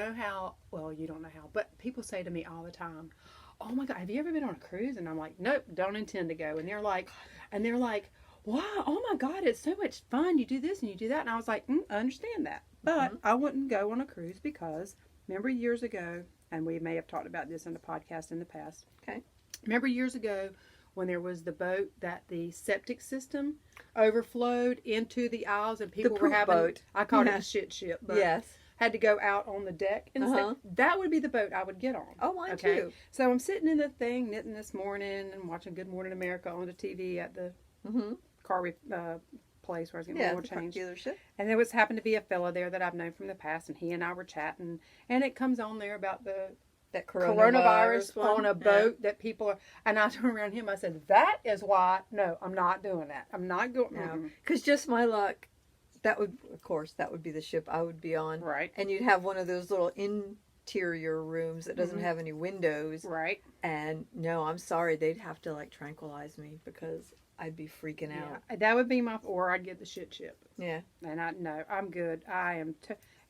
know how, well, you don't know how, but people say to me all the time, oh my God, have you ever been on a cruise? And I'm like, nope, don't intend to go. And they're like, wow, oh my God, it's so much fun. You do this and you do that. And I was like, I understand that. But I wouldn't go on a cruise because, remember years ago, and we may have talked about this in the podcast in the past. Okay. Remember years ago when there was the boat that the septic system overflowed into the aisles and people were having, boat. I called it a shit ship, but yes. had to go out on the deck and stuff. That would be the boat I would get on. Oh, mine too. So I'm sitting in the thing knitting this morning and watching Good Morning America on the TV at the car place where I was getting my oil changed. Dealership. And there was happened to be a fella there that I've known from the past, and he and I were chatting, and it comes on there about that coronavirus on a boat that people are, and I turned around him, I said, that is why, no, I'm not doing that. I'm not going. No, because just my luck, that would be the ship I would be on. Right. And you'd have one of those little interior rooms that doesn't have any windows. Right. And no, I'm sorry, they'd have to like tranquilize me because I'd be freaking out. Yeah, that would be or I'd get the shit ship. Yeah. And I'm good. I am,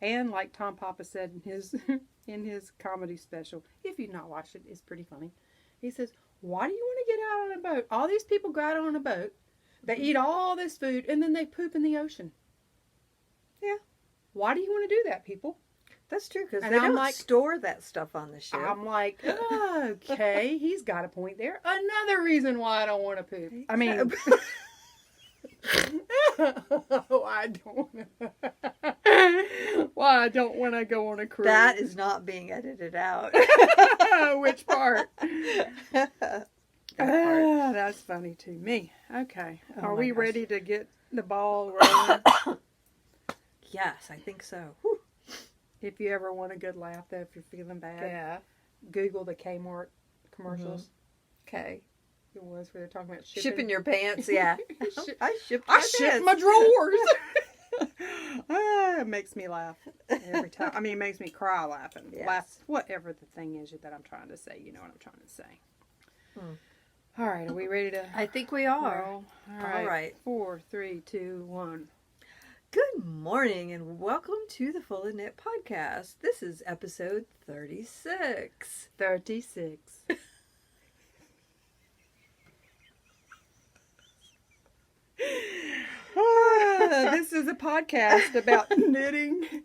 and like Tom Papa said in his comedy special, if you've not watched it, it's pretty funny. He says, why do you want to get out on a boat? All these people go out on a boat, they eat all this food, and then they poop in the ocean. Yeah. Why do you want to do that, people? That's true, because they don't store that stuff on the ship. I'm like, okay, he's got a point there. Another reason why I don't want to poop. I mean, why I don't want to go on a cruise. That is not being edited out. Which part? That's funny to me. Okay. Are we ready to get the ball rolling? Yes, I think so. Whew. If you ever want a good laugh, though, if you're feeling bad, Google the Kmart commercials. Okay. It was where they're talking about shipping your pants. Yeah. I shipped my drawers. It makes me laugh every time. I mean, it makes me cry laughing. Yes. Laugh, whatever the thing is that I'm trying to say. You know what I'm trying to say. All right. Are we ready to? I think we are. All right. 4, 3, 2, 1. Good morning and welcome to the Full of Knit podcast. This is episode 36. 36. This is a podcast about knitting,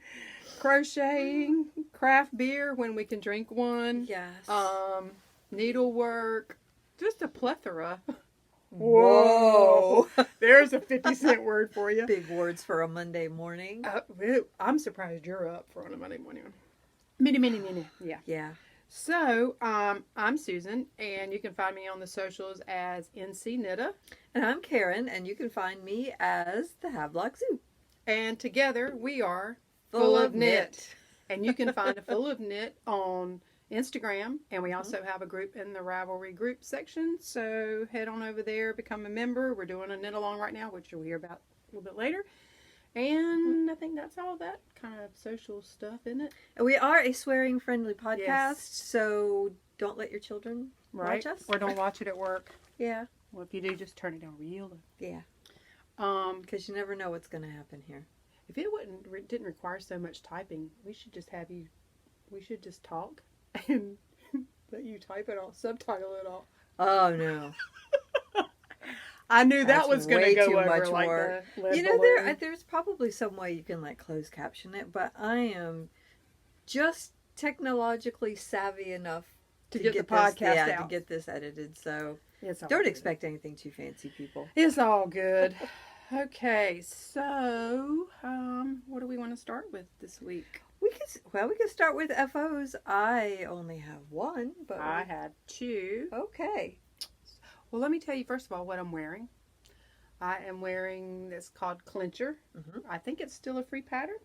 crocheting, craft beer when we can drink one. Yes. Needlework, just a plethora. Whoa. There's a 50-cent word for you. Big words for a Monday morning. I'm surprised you're up for on a Monday morning. Mini. Yeah. Yeah. So, I'm Susan, and you can find me on the socials as NC Knitta. And I'm Karen, and you can find me as the Havelock Zoo. And together we are Full of Knit. And you can find a Full of Knit on Instagram, and we also have a group in the Ravelry group section. So head on over there, become a member. We're doing a knit along right now, which you'll hear about a little bit later. And I think that's all that kind of social stuff, isn't it? We are a swearing-friendly podcast, so don't let your children watch us. Or don't watch it at work. Yeah. Well, if you do, just turn it down real low. Yeah. Because you never know what's going to happen here. If it didn't require so much typing, we should just talk and let you type it all, subtitle it all. Oh, no. I knew that was going to go over much like work. the There's probably some way you can like close caption it, but I am just technologically savvy enough to get the podcast out. To get this edited. So don't good. Expect anything too fancy, people. It's all good. Okay, so what do we want to start with this week? We could start with FOs. I only have one, but I had 2. Okay. Well, let me tell you first of all what I'm wearing. I am wearing this called Clincher. I think it's still a free pattern.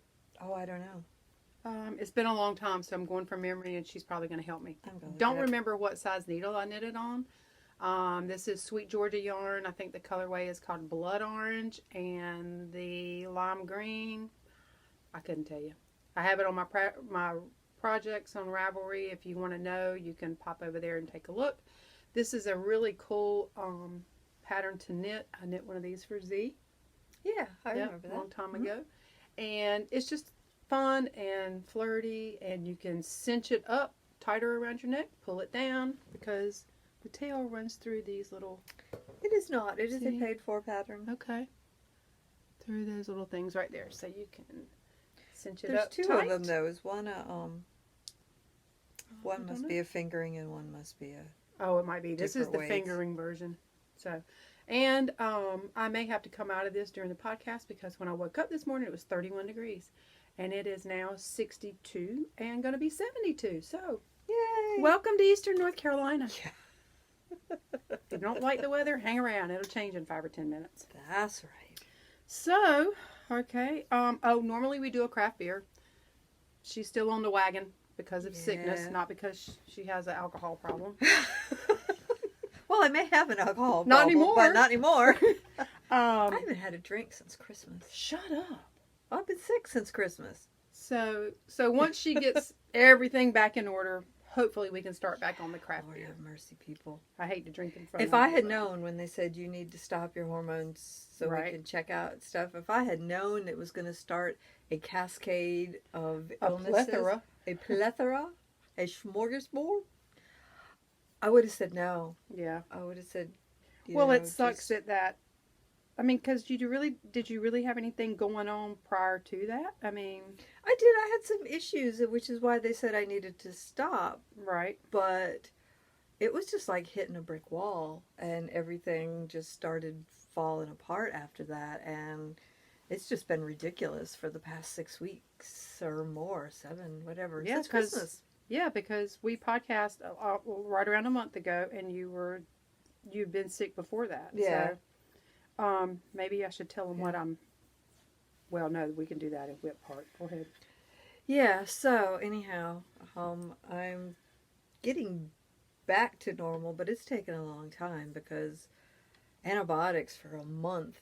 Oh, I don't know. It's been a long time, so I'm going from memory, and she's probably going to help me. Don't remember what size needle I knitted on. This is Sweet Georgia yarn. I think the colorway is called Blood Orange, and the Lime Green, I couldn't tell you. I have it on my projects on Ravelry. If you want to know, you can pop over there and take a look. This is a really cool pattern to knit. I knit one of these for Z. Yeah, I remember that. A long time ago. And it's just fun and flirty, and you can cinch it up tighter around your neck, pull it down, because the tail runs through these little... It is not. It is a See? paid for pattern. Okay. Through those little things right there, so you can cinch it There's up two tight. of them though. Is one one I must don't be a fingering and one must be a... Oh, it might be. This is different the weights. fingering version. So, and I may have to come out of this during the podcast because when I woke up this morning, it was 31 degrees. And it is now 62 and going to be 72. So, Yay! welcome to Eastern North Carolina. Yeah. If you don't like the weather, hang around. It'll change in 5 or 10 minutes. That's right. So, okay. Normally we do a craft beer. She's still on the wagon because of sickness, not because she has an alcohol problem. Well, I may have an alcohol Not problem, anymore. but not anymore. I haven't had a drink since Christmas. Shut up. I've been sick since Christmas. So once she gets everything back in order, hopefully we can start back on the craft Lord beer. have mercy, people. I hate to drink in front If of I you, had but- known when they said you need to stop your hormones so Right. we can check out stuff, if I had known it was going to start a cascade of a illnesses, plethora. a smorgasbord, I would have said no. Yeah. I would have said, Well, it sucks that. I mean, because did you really have anything going on prior to that? I mean, I did. I had some issues, which is why they said I needed to stop. right. But it was just like hitting a brick wall, and everything just started falling apart after that. And it's just been ridiculous for the past 6 weeks or more, 7, whatever. Yeah, since 'cause- Christmas. Yeah, because we podcast right around a month ago, and you'd been sick before that. Yeah. So, maybe I should tell them what I'm. Well, no, we can do that in whip part. Go ahead. Yeah. So anyhow, I'm getting back to normal, but it's taken a long time because antibiotics for a month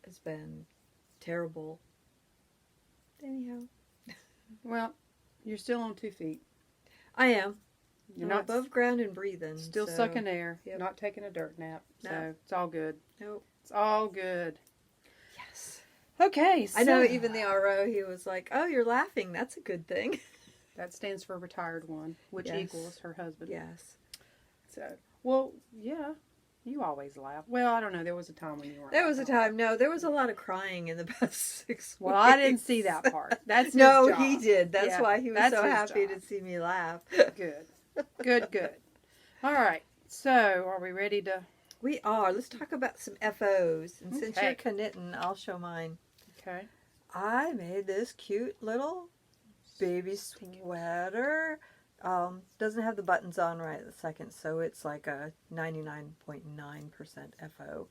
has been terrible. Anyhow, Well, you're still on 2 feet. I am. You're I'm not above ground and breathing. still so- sucking air. Yep. Not taking a dirt nap. So No. it's all good. Nope. It's all good. Yes. Okay. So I know even the RO, he was like, "Oh, you're laughing. That's a good thing." that stands for retired one, which Yes. equals her husband. Yes. So, well, yeah. You always laugh. Well, I don't know. There was a time when you weren't. There was a laughing. time. No, there was a lot of crying in the past 6 weeks. Well, I didn't see that part. That's his No, job. he did. That's Yeah, why he was that's so his happy job. to see me laugh. Good. Good. All right. So, are we ready to? We are. Let's talk about some FOs. And since Okay. you're knitting, I'll show mine. Okay. I made this cute little baby sweater. Doesn't have the buttons on right this second, so it's like a 99.9% FO.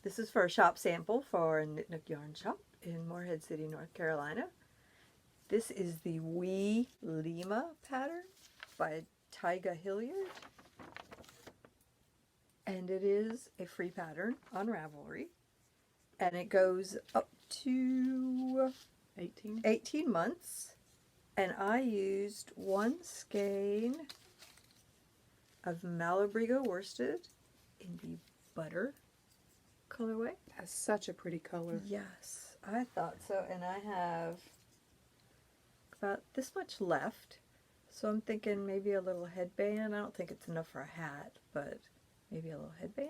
This is for a shop sample for a Knit Nook Yarn Shop in Morehead City, North Carolina. This is the Wee Lima pattern by Tyga Hilliard. And it is a free pattern on Ravelry. And it goes up to 18. 18 months. And I used 1 skein of Malabrigo worsted in the butter colorway. That's such a pretty color. Yes, I thought so. And I have about this much left. So I'm thinking maybe a little headband. I don't think it's enough for a hat, but maybe a little headband.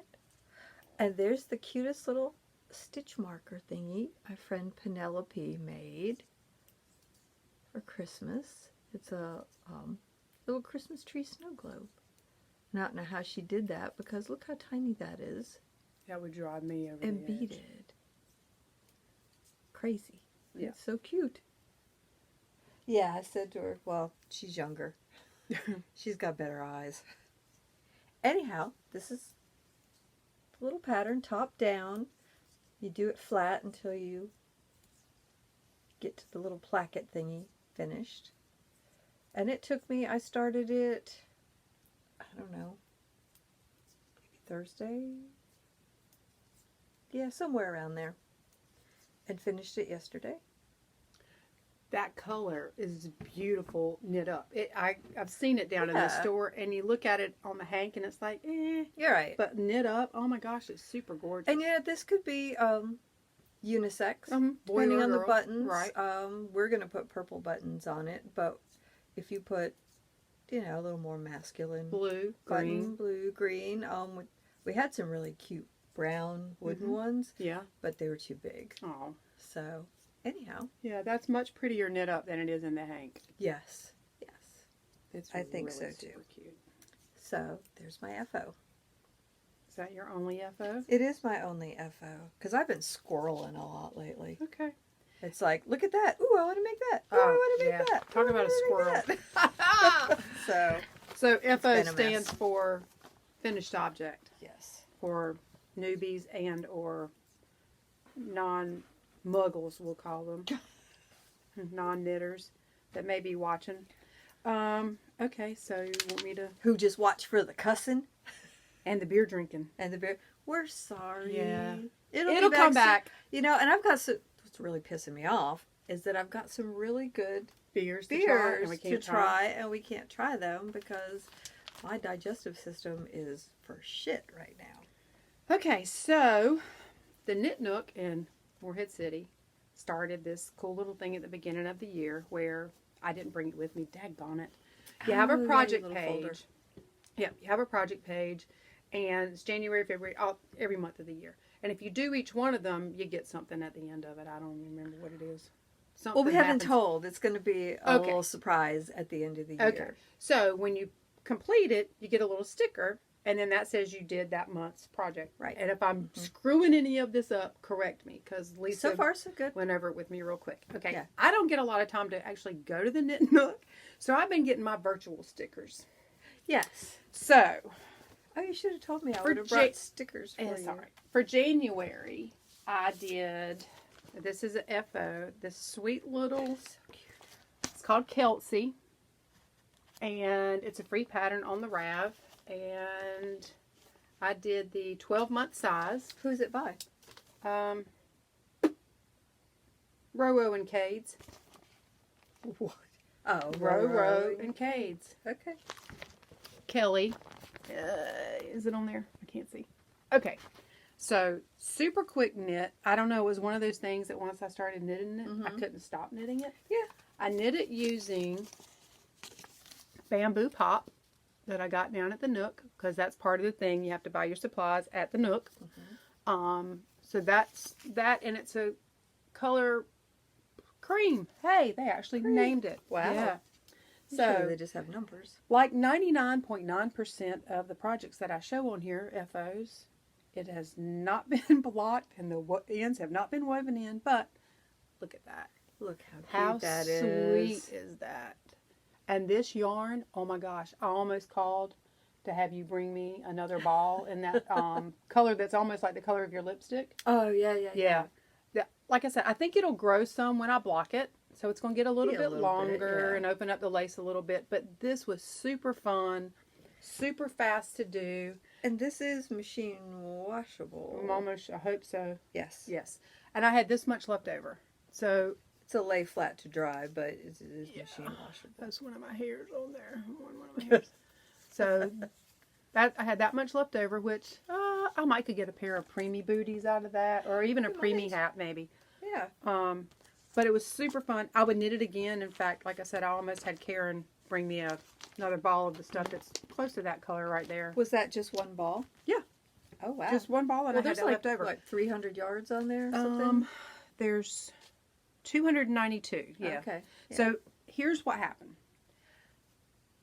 And there's the cutest little stitch marker thingy my friend Penelope made for Christmas. It's a little Christmas tree snow globe. I don't know how she did that because look how tiny that is. That would drive me over And the edge. beaded. Crazy. Yeah. It's so cute. Yeah, I said to her, well, she's younger. She's got better eyes. Anyhow, this is the little pattern, top down. You do it flat until you get to the little placket thingy finished. And it took me, I started it, I don't know, maybe Thursday? Yeah, somewhere around there. And finished it yesterday. That color is beautiful knit up. I've seen it down in the Yeah. store, and you look at it on the hank, and it's like, eh. You're right. But knit up, oh my gosh, it's super gorgeous. And yeah, this could be unisex, Boy depending or on the girl. buttons. Right. We're going to put purple buttons on it, but if you put, a little more masculine Blue, button, green. blue, green. We had some really cute brown wooden ones, Yeah. but they were too big. Oh. So, anyhow. Yeah, that's much prettier knit up than it is in the hank. Yes. It's I think really so, too. super cute. So, there's my FO. Is that your only FO? It is my only FO, because I've been squirreling a lot lately. Okay. It's like, look at that. Ooh, I want to make that. Ooh, I want to make that. Talk about a squirrel. So FO stands for finished object. Yes. For newbies and or non-muggles, we'll call them. Non-knitters that may be watching. Okay, so you want me to... Who just watch for the cussing? And the beer drinking. And the beer. We're sorry. Yeah. It'll come back. And I've got some... What's really pissing me off is that I've got some really good beers to try, and we can't try them because my digestive system is for shit right now. Okay, so the Knit Nook in Morehead City started this cool little thing at the beginning of the year where I didn't bring it with me. Daggone it. You have a project page. Folder. Yeah, you have a project page, and it's January, February, every month of the year. And if you do each one of them, you get something at the end of it. I don't remember what it is. Something Well, we haven't happens. told. It's going to be a little surprise at the end of the year. Okay. So when you complete it, you get a little sticker, and then that says you did that month's project. Right. And if I'm screwing any of this up, correct me, because Lisa so far so good. went over it with me real quick. Okay. Yeah. I don't get a lot of time to actually go to the Knit Nook, so I've been getting my virtual stickers. Yes. So. Oh, you should have told me. I For would have brought stickers for you. Sorry. For January, I did. This is a FO. This sweet little. So cute. It's called Kelsey, and it's a free pattern on the Rav. And I did the 12-month size. Who's it by? Row and Cades. What? Oh, Row and Cades. Okay. Kelly. Is it on there? I can't see. Okay. So, super quick knit. I don't know. It was one of those things that once I started knitting it, I couldn't stop knitting it. Yeah. I knit it using bamboo pop that I got down at the Nook, because that's part of the thing. You have to buy your supplies at the Nook. So that's that, and it's a color cream. Hey, they actually named it. Wow. Yeah. So they just have numbers. Like 99.9% of the projects that I show on here, FOs, it has not been blocked and the ends have not been woven in, but look at that. Look how cute that is. How sweet is that? And this yarn, oh my gosh, I almost called to have you bring me another ball in that color that's almost like the color of your lipstick. Oh, yeah. Like I said, I think it'll grow some when I block it. So it's going to get a little bit longer and open up the lace a little bit. But this was super fun, super fast to do. And this is machine washable. Almost, I hope so. Yes. Yes. And I had this much left over. So it's a lay flat to dry, but it is machine washable. That's one of my hairs on there. One of my hairs. So that I had that much left over, which I might could get a pair of preemie booties out of that, or even a preemie hat maybe. Yeah. But it was super fun. I would knit it again. In fact, like I said, I almost had Karen bring me another ball of the stuff that's close to that color right there. Was that just one ball? Yeah. Oh, wow. Just one ball, and I had there's that left over. Like 300 yards on there or something? There's 292. Yeah. Okay. Yeah. So here's what happened.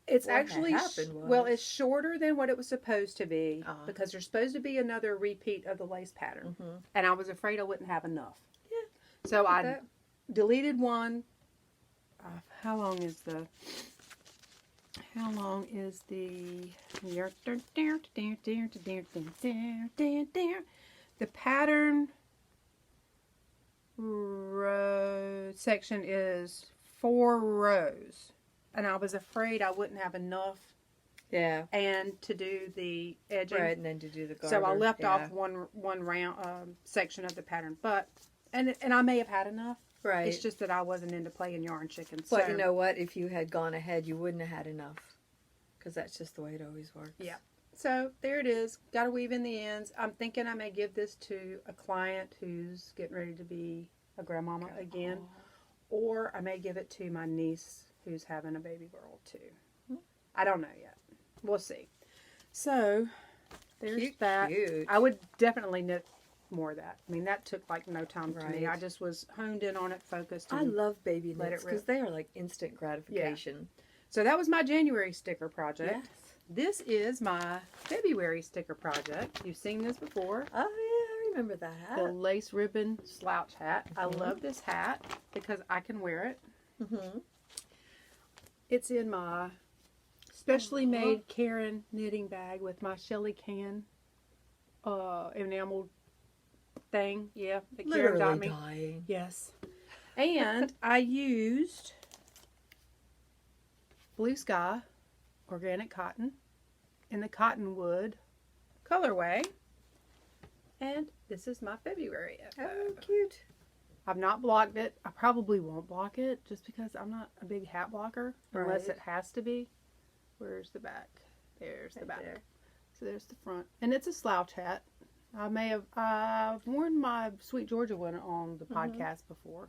It's actually, it's shorter than what it was supposed to be because there's supposed to be another repeat of the lace pattern. And I was afraid I wouldn't have enough. Yeah. So I deleted one. How long is the pattern row section is 4 rows, and I was afraid I wouldn't have enough. Yeah. And to do the edging. Right, and then to do the garter. So I left off one round section of the pattern, but and I may have had enough. Right. It's just that I wasn't into playing yarn chicken. But you know what? If you had gone ahead, you wouldn't have had enough. Because that's just the way it always works. Yeah. So there it is. Got to weave in the ends. I'm thinking I may give this to a client who's getting ready to be a grandmama again. Or I may give it to my niece who's having a baby girl too. I don't know yet. We'll see. So there's Cute, that. cute. I would definitely knit more of that. I mean, that took like no time to me. Right. I just was honed in on it, focused. I love baby let it knits because rip. they are like instant gratification. So that was my January sticker project. Yes. This is my February sticker project. You've seen this before. Oh yeah, I remember that hat. The lace ribbon slouch hat. I love this hat because I can wear it. Mm-hmm. It's in my specially made Karen knitting bag with my Shelly Can enameled thing. Yeah, that Karen got me. Dying. Yes. And I used Blue Sky organic cotton in the cottonwood colorway. And this is my February FO. Oh, cute. I've not blocked it. I probably won't block it just because I'm not a big hat blocker unless Right. it has to be. Where's the back? There's the back. There. So there's the front. And it's a slouch hat. I've worn my Sweet Georgia one on the podcast before.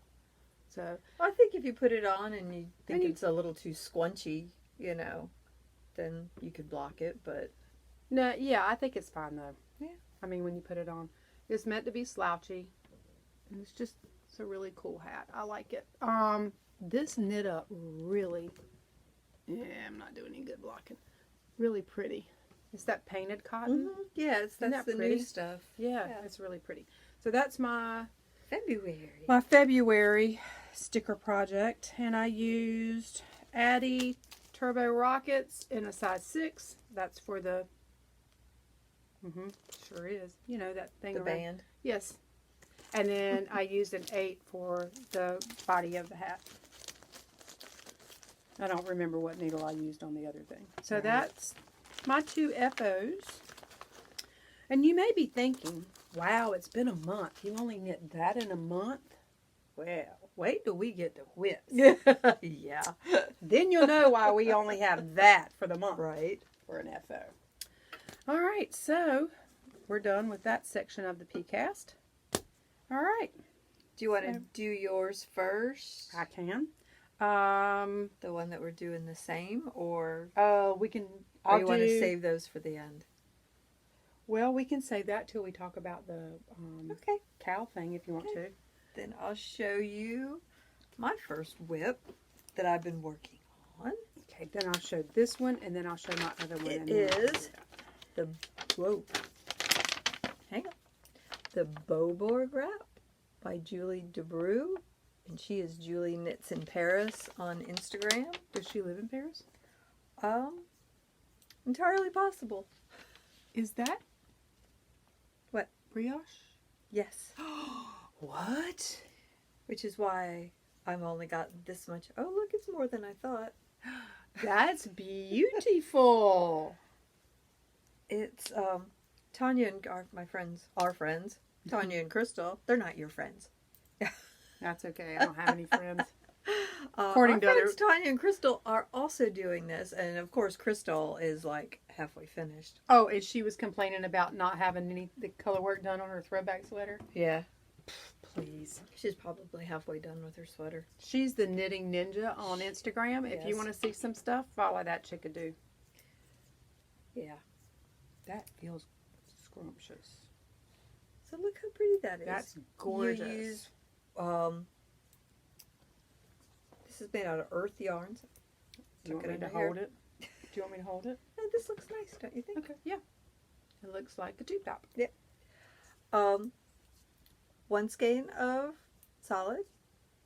So I think if you put it on and you think And you- it's a little too squunchy, then you could block it, but no, yeah, I think it's fine though. Yeah. I mean, when you put it on, it's meant to be slouchy, and it's a really cool hat. I like it. This knit up really. Yeah, I'm not doing any good blocking. Really pretty. It's that painted cotton. yeah, Isn't that's that the pretty? new stuff. Yeah, Yeah. it's really pretty. So that's my February. February sticker project, and I used Addy Turbo Rockets in a size 6. That's for the. Sure is. You know that thing The around. band. Yes. And then I used an 8 for the body of the hat. I don't remember what needle I used on the other thing. So Right. that's my 2 FOs. And you may be thinking, wow, it's been a month. You only knit that in a month? Well, wait till we get to whips. Yeah. Then you'll know why we only have that for the month. Right. For an FO. All right, so we're done with that section of the PCast. All right. Do you want to do yours first? I can. The one that we're doing the same, or We can. or you want to save those for the end? Well, we can save that till we talk about the Okay. cow thing if you want to. Then I'll show you my first whip that I've been working on. Okay, then I'll show this one, and then I'll show my other one. It and then we'll is do that. The Beaubourg wrap by Julie DeBrew, and she is Julie Knits in Paris on Instagram. Does she live in Paris? Entirely possible. Is that What? brioche? Yes. What? Which is why I've only got this much. Oh, look, it's more than I thought. That's beautiful. It's Tanya and our friends, Tanya and Crystal. They're not your friends. That's okay. I don't have any friends. According to our other- friends, Tanya and Crystal are also doing this, and of course, Crystal is like halfway finished. Oh, and she was complaining about not having any the color work done on her throwback sweater. Yeah, Please. she's probably halfway done with her sweater. She's the knitting ninja on Instagram. If you Yes. want to see some stuff, follow that chickadoo. Yeah. That feels scrumptious. So look how pretty that is. That's gorgeous. You use this is made out of earth yarns. Do you want Tuck me to under here. hold it? Do you want me to hold it? Oh, this looks nice, don't you think? Okay, yeah. It looks like a tube top. One skein of solid,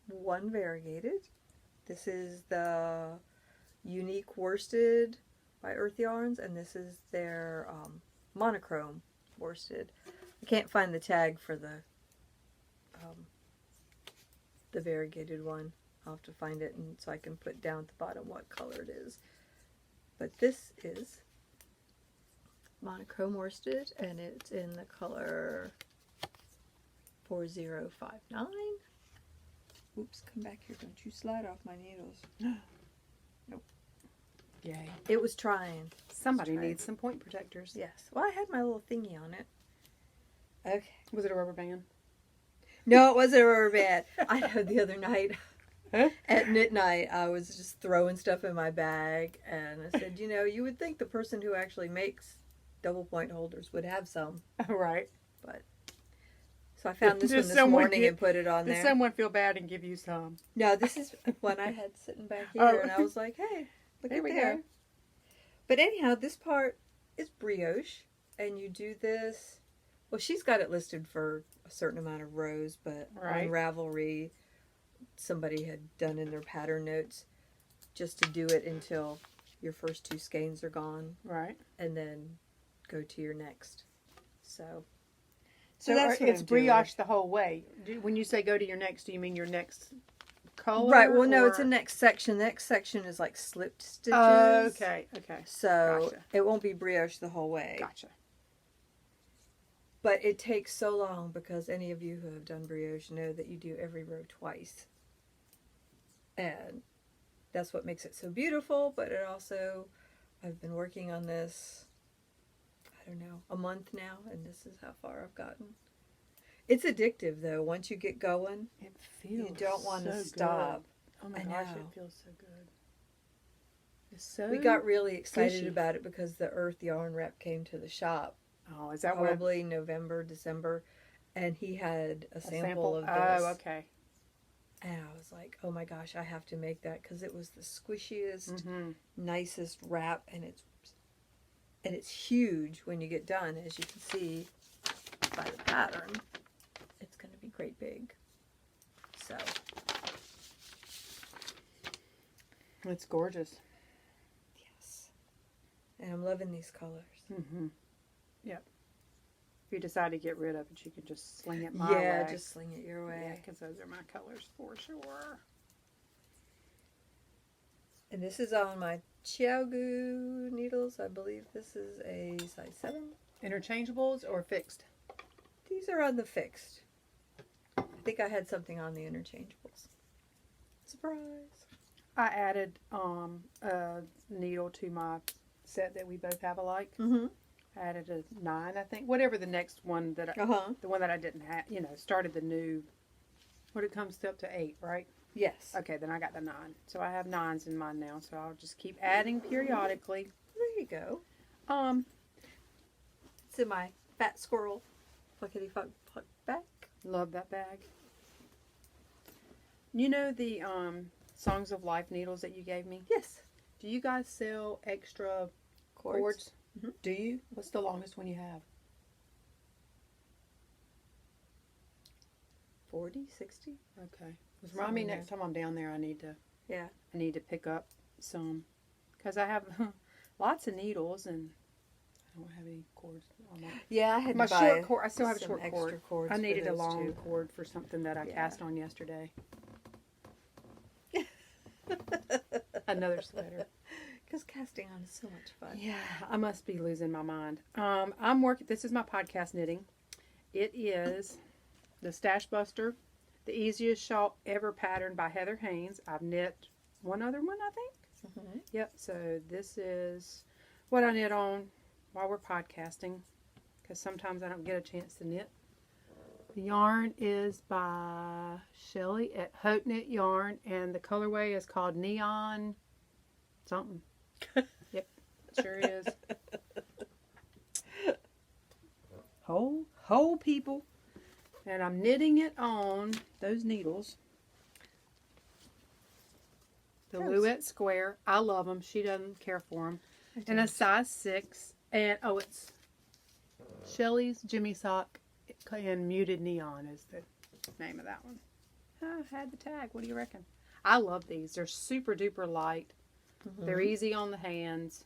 one variegated. This is the Unique Worsted by Earth Yarns, and this is their monochrome worsted. I can't find the tag for the variegated one. I'll have to find it, and so I can put down at the bottom what color it is. But this is monochrome worsted, and it's in the color 4059. Oops, come back here. Don't you slide off my needles. Nope. Yay. It was trying. Somebody needs some point protectors. Yes. Well, I had my little thingy on it. Okay. Was it a rubber band? No, it wasn't a rubber band. I know the other night Huh? at midnight, I was just throwing stuff in my bag, and I said, you would think the person who actually makes double point holders would have some. Right. But so I found this one this morning and put it on there. Did someone feel bad and give you some? No, this is one I had sitting back here, and I was like, hey, look There at we there. go. But anyhow, this part is brioche, and you do this. Well, she's got it listed for a certain amount of rows, but on Ravelry, somebody had done in their pattern notes just to do it until your first 2 skeins are gone. Right. And then go to your next. So that's it's brioche the whole way. When you say go to your next, do you mean your next color? Right. Well, no, it's a next section. The next section is like slipped stitches. Oh, okay. So gotcha. It won't be brioche the whole way. Gotcha. But it takes so long because any of you who have done brioche know that you do every row twice. And that's what makes it so beautiful, but it also, I've been working on this, I don't know, a month now, and this is how far I've gotten. It's addictive, though. Once you get going, it feels you don't want to stop. Good. Oh my gosh, it feels so good. It's so we got really excited about it because the Earth yarn rep came to the shop. Oh, is that probably November, December, and he had a sample of this. Oh, okay. And I was like, oh my gosh, I have to make that because it was the squishiest, nicest wrap, and it's huge when you get done, as you can see by the pattern. It's going to be great big. So it's gorgeous. Yes, and I'm loving these colors. Yep. If you decide to get rid of it, you can just sling it my way. Yeah, just sling it your way. Yeah, because those are my colors for sure. And this is on my Chiaogu needles. I believe this is a size 7. Interchangeables or fixed? These are on the fixed. I think I had something on the interchangeables. Surprise! I added a needle to my set that we both have alike. I added a 9, I think. Whatever the next one that the one that I didn't have, started the new. What it comes up to 8, right? Yes. Okay, then I got the 9. So I have 9s in mine now. So I'll just keep adding periodically. There you go. It's in my fat squirrel pluckety pluck bag. Love that bag. You know the Songs of Life needles that you gave me? Yes. Do you guys sell extra cords? Do you? What's the longest one you have? 40, 60. Okay. Remind me next time I'm down there. I need to pick up some because I have lots of needles and I don't have any cords on that. Yeah, I had my to buy short cord. I still have a short cord. I needed a long cord for something that I cast on yesterday. Another sweater. Because casting on is so much fun. Yeah, I must be losing my mind. This is my podcast knitting. It is the Stash Buster, the easiest shawl ever patterned by Heather Haynes. I've knit one other one, I think. Yep, so this is what I knit on while we're podcasting because sometimes I don't get a chance to knit. The yarn is by Shelly at Hope Knit Yarn, and the colorway is called Neon something. Yep, it sure is. Whole people. And I'm knitting it on those needles. The Louette Square. I love them. She doesn't care for them. And a size 6. And, it's Shelly's Jimmy Sock and Muted Neon is the name of that one. I had the tag. What do you reckon? I love these. They're super duper light. They're easy on the hands.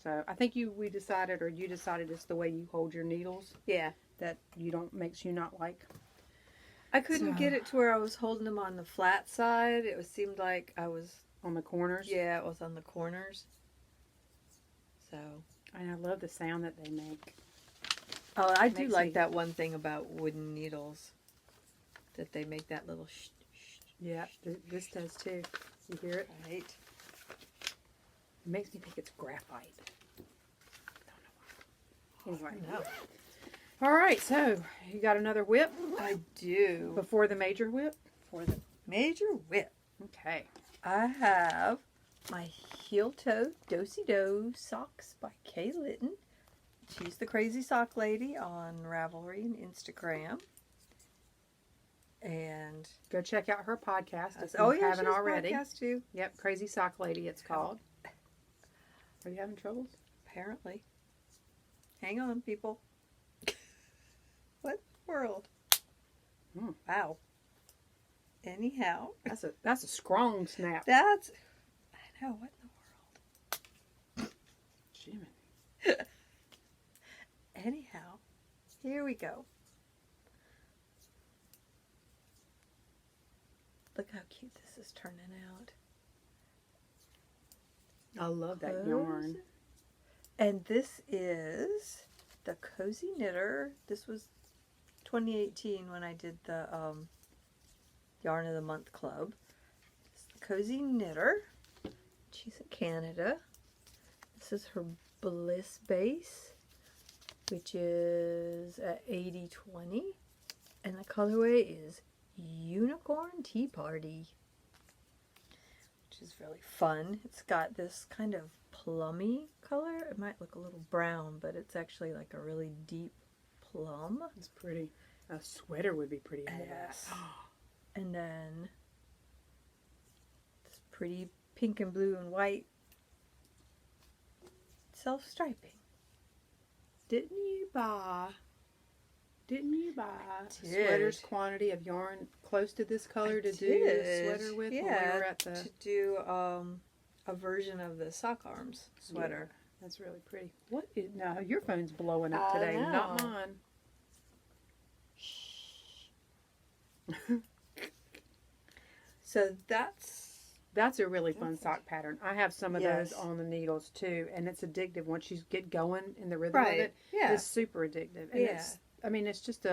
So I think you decided it's the way you hold your needles. Yeah. That makes you not like. I couldn't get it to where I was holding them on the flat side. It seemed like I was on the corners. Yeah, it was on the corners. So. And I love the sound that they make. Oh, I do like that one thing about wooden needles. That they make that little shh. Yeah, this does too. You hear it? Right. It makes me think it's graphite. Don't know why. Anyway. No. All right, so you got another whip? I do. Before the major whip? For the major whip, Okay. I have my heel toe do-si-do socks by Kay Litton. She's the crazy sock lady on Ravelry and Instagram. And Go check out her podcast if oh you yeah, haven't she has already. a podcast too. Yep, Crazy Sock Lady it's called. Are you having troubles? Apparently. Hang on, people. What world? Wow. Anyhow, That's a strong snap. I know, what in the world? Jimmy. Anyhow, here we go. Look how cute this is turning out. I love that yarn. And this is the Cozy Knitter. This was 2018 when I did the Yarn of the Month Club. It's the Cozy Knitter. She's in Canada. This is her Bliss base, which is at 80/20. And the colorway is Unicorn Tea Party, which is really fun. It's got this kind of plummy color. It might look a little brown, but it's actually like a really deep plum. It's pretty. A sweater would be pretty into that. And then this pretty pink and blue and white self-striping. Didn't you buy did. sweater's quantity of yarn close to this color to do a sweater with when we were at the... to do a version of the sock arms sweater. Yeah, that's really pretty. What is... No, your phone's blowing up today, I know. not mine. So that's a really fun sock pattern. I have some of those on the needles too, and it's addictive once you get going in the rhythm of it. Yeah. It's super addictive. And it's just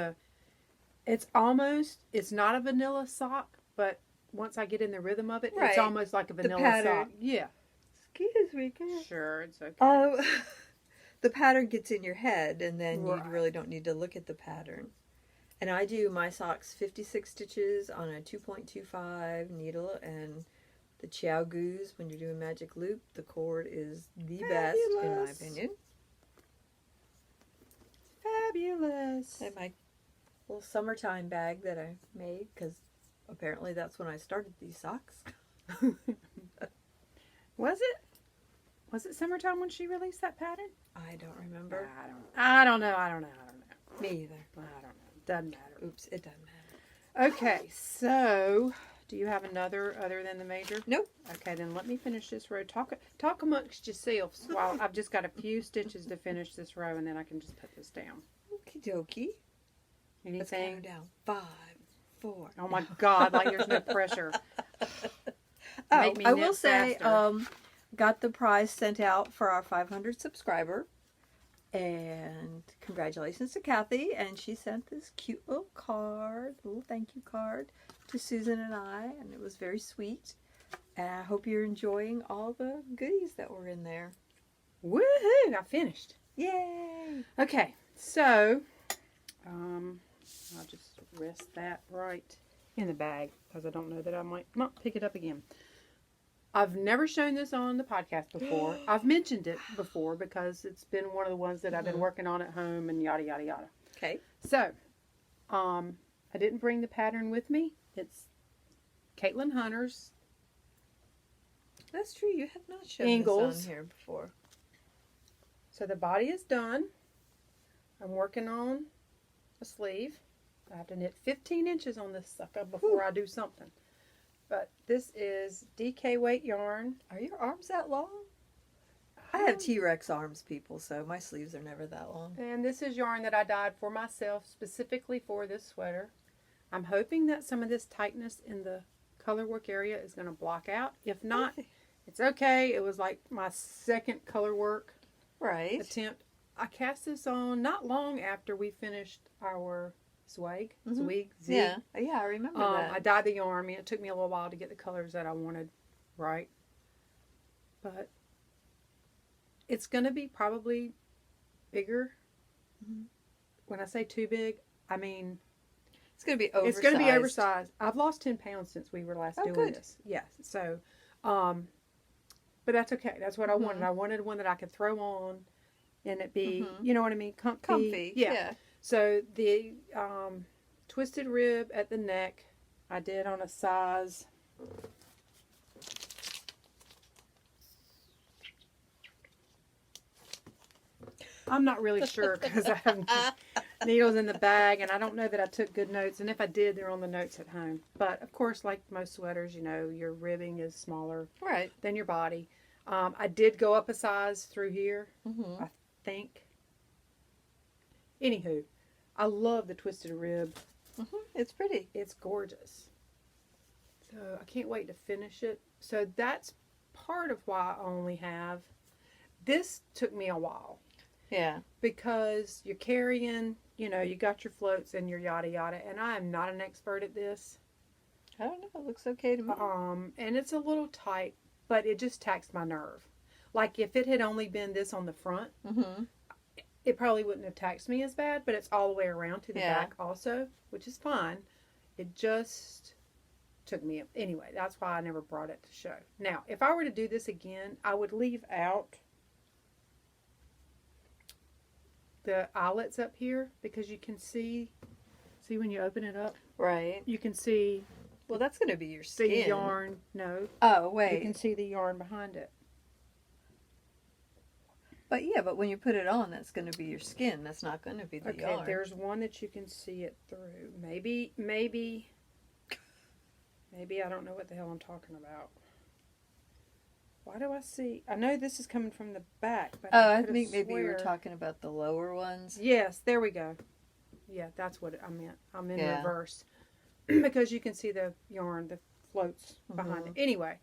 it's not a vanilla sock, but once I get in the rhythm of it, it's almost like a vanilla sock. Yeah. Excuse me, can Sure, it's okay. The pattern gets in your head, and then you really don't need to look at the pattern. And I do my socks 56 stitches on a 2.25 needle, and the Chiao Goose, when you're doing magic loop, the cord is the best, in my opinion. Fabulous. And my little summertime bag that I made, because apparently that's when I started these socks. Was it summertime when she released that pattern? I don't remember. I don't know. Me either. I don't know. Doesn't matter. Oops, it doesn't matter. Okay, so do you have another other than the major? Nope. Okay, then let me finish this row. Talk amongst yourselves while I've just got a few stitches to finish this row, and then I can just put this down. Okie dokie. Let's Anything? count down. 5, 4. Oh my God! Like there's no pressure. Oh, I will knit say, faster. got the prize sent out for our 500 subscriber. And congratulations to Kathy. And she sent this cute little card, little thank you card to Susan and I. And it was very sweet. And I hope you're enjoying all the goodies that were in there. Woohoo! I finished. Yay! Okay, so I'll just rest that right in the bag because I don't know that I might not pick it up again. I've never shown this on the podcast before. I've mentioned it before because it's been one of the ones that I've been working on at home and yada, yada, yada. Okay. So, I didn't bring the pattern with me. It's Caitlin Hunter's. That's true. You have not shown Ingles. this on here before. So the body is done. I'm working on a sleeve. I have to knit 15 inches on this sucker before I do something. But this is DK weight yarn. Are your arms that long? I have T-Rex arms, people, so my sleeves are never that long. And this is yarn that I dyed for myself specifically for this sweater. I'm hoping that some of this tightness in the color work area is going to block out. If not, it's okay. It was like my second color work attempt. I cast this on not long after we finished our Zwig. Yeah, I remember that. I dyed the yarn. I mean, it took me a little while to get the colors that I wanted right. But It's going to be probably bigger. Mhm. When I say too big, I mean It's going to be oversized. it's going to be oversized. I've lost 10 pounds since we were last doing good. this. Yes. So, but that's okay. That's what I wanted. I wanted one that I could throw on and it be, you know what I mean, Comfy. Yeah. So the twisted rib at the neck, I did on a size. I'm not really sure because I have needles in the bag and I don't know that I took good notes. And if I did, they're on the notes at home. But of course, like most sweaters, you know, your ribbing is smaller than your body. I did go up a size through here, I think. Anywho, I love the twisted rib. It's pretty. It's gorgeous. So I can't wait to finish it. So that's part of why I only have. This took me a while. Yeah. Because you're carrying, you know, you got your floats and your yada yada. And I am not an expert at this. I don't know. It looks okay to me. And it's a little tight, but it just taxed my nerve. Like if it had only been this on the front, it probably wouldn't have taxed me as bad, but it's all the way around to the back also, which is fine. It just took me, anyway, that's why I never brought it to show. Now, if I were to do this again, I would leave out the eyelets up here because you can see when you open it up. Right. You can see. Well, that's going to be your skin. The yarn, no. Oh, wait. You can see the yarn behind it. But yeah, but when you put it on, that's going to be your skin. That's not going to be the yarn. Okay, there's one that you can see it through. Maybe, I don't know what the hell I'm talking about. Why do I see? I know this is coming from the back. But I think maybe you were talking about the lower ones. Yes, there we go. Yeah, that's what I meant. I'm in reverse. Because you can see the yarn, the floats behind it. Anyway,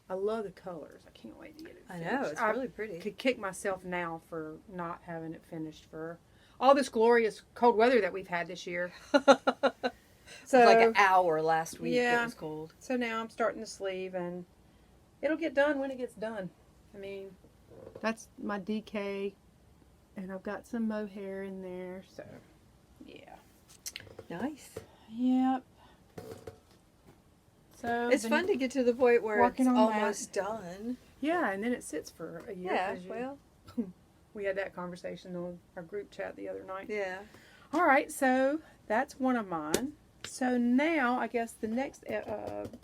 I love the colors. I can't wait to get it finished. I know, it's really pretty. I could kick myself now for not having it finished for all this glorious cold weather that we've had this year. So it was like an hour last week. Yeah, it was cold. So now I'm starting the sleeve and it'll get done when it gets done. I mean, that's my DK and I've got some mohair in there. So, yeah. Nice. Yep. So it's fun to get to the point where it's almost that. done. Yeah, and then it sits for a year. Yeah, well. We had that conversation on our group chat the other night. Yeah. All right, so that's one of mine. So now, I guess the next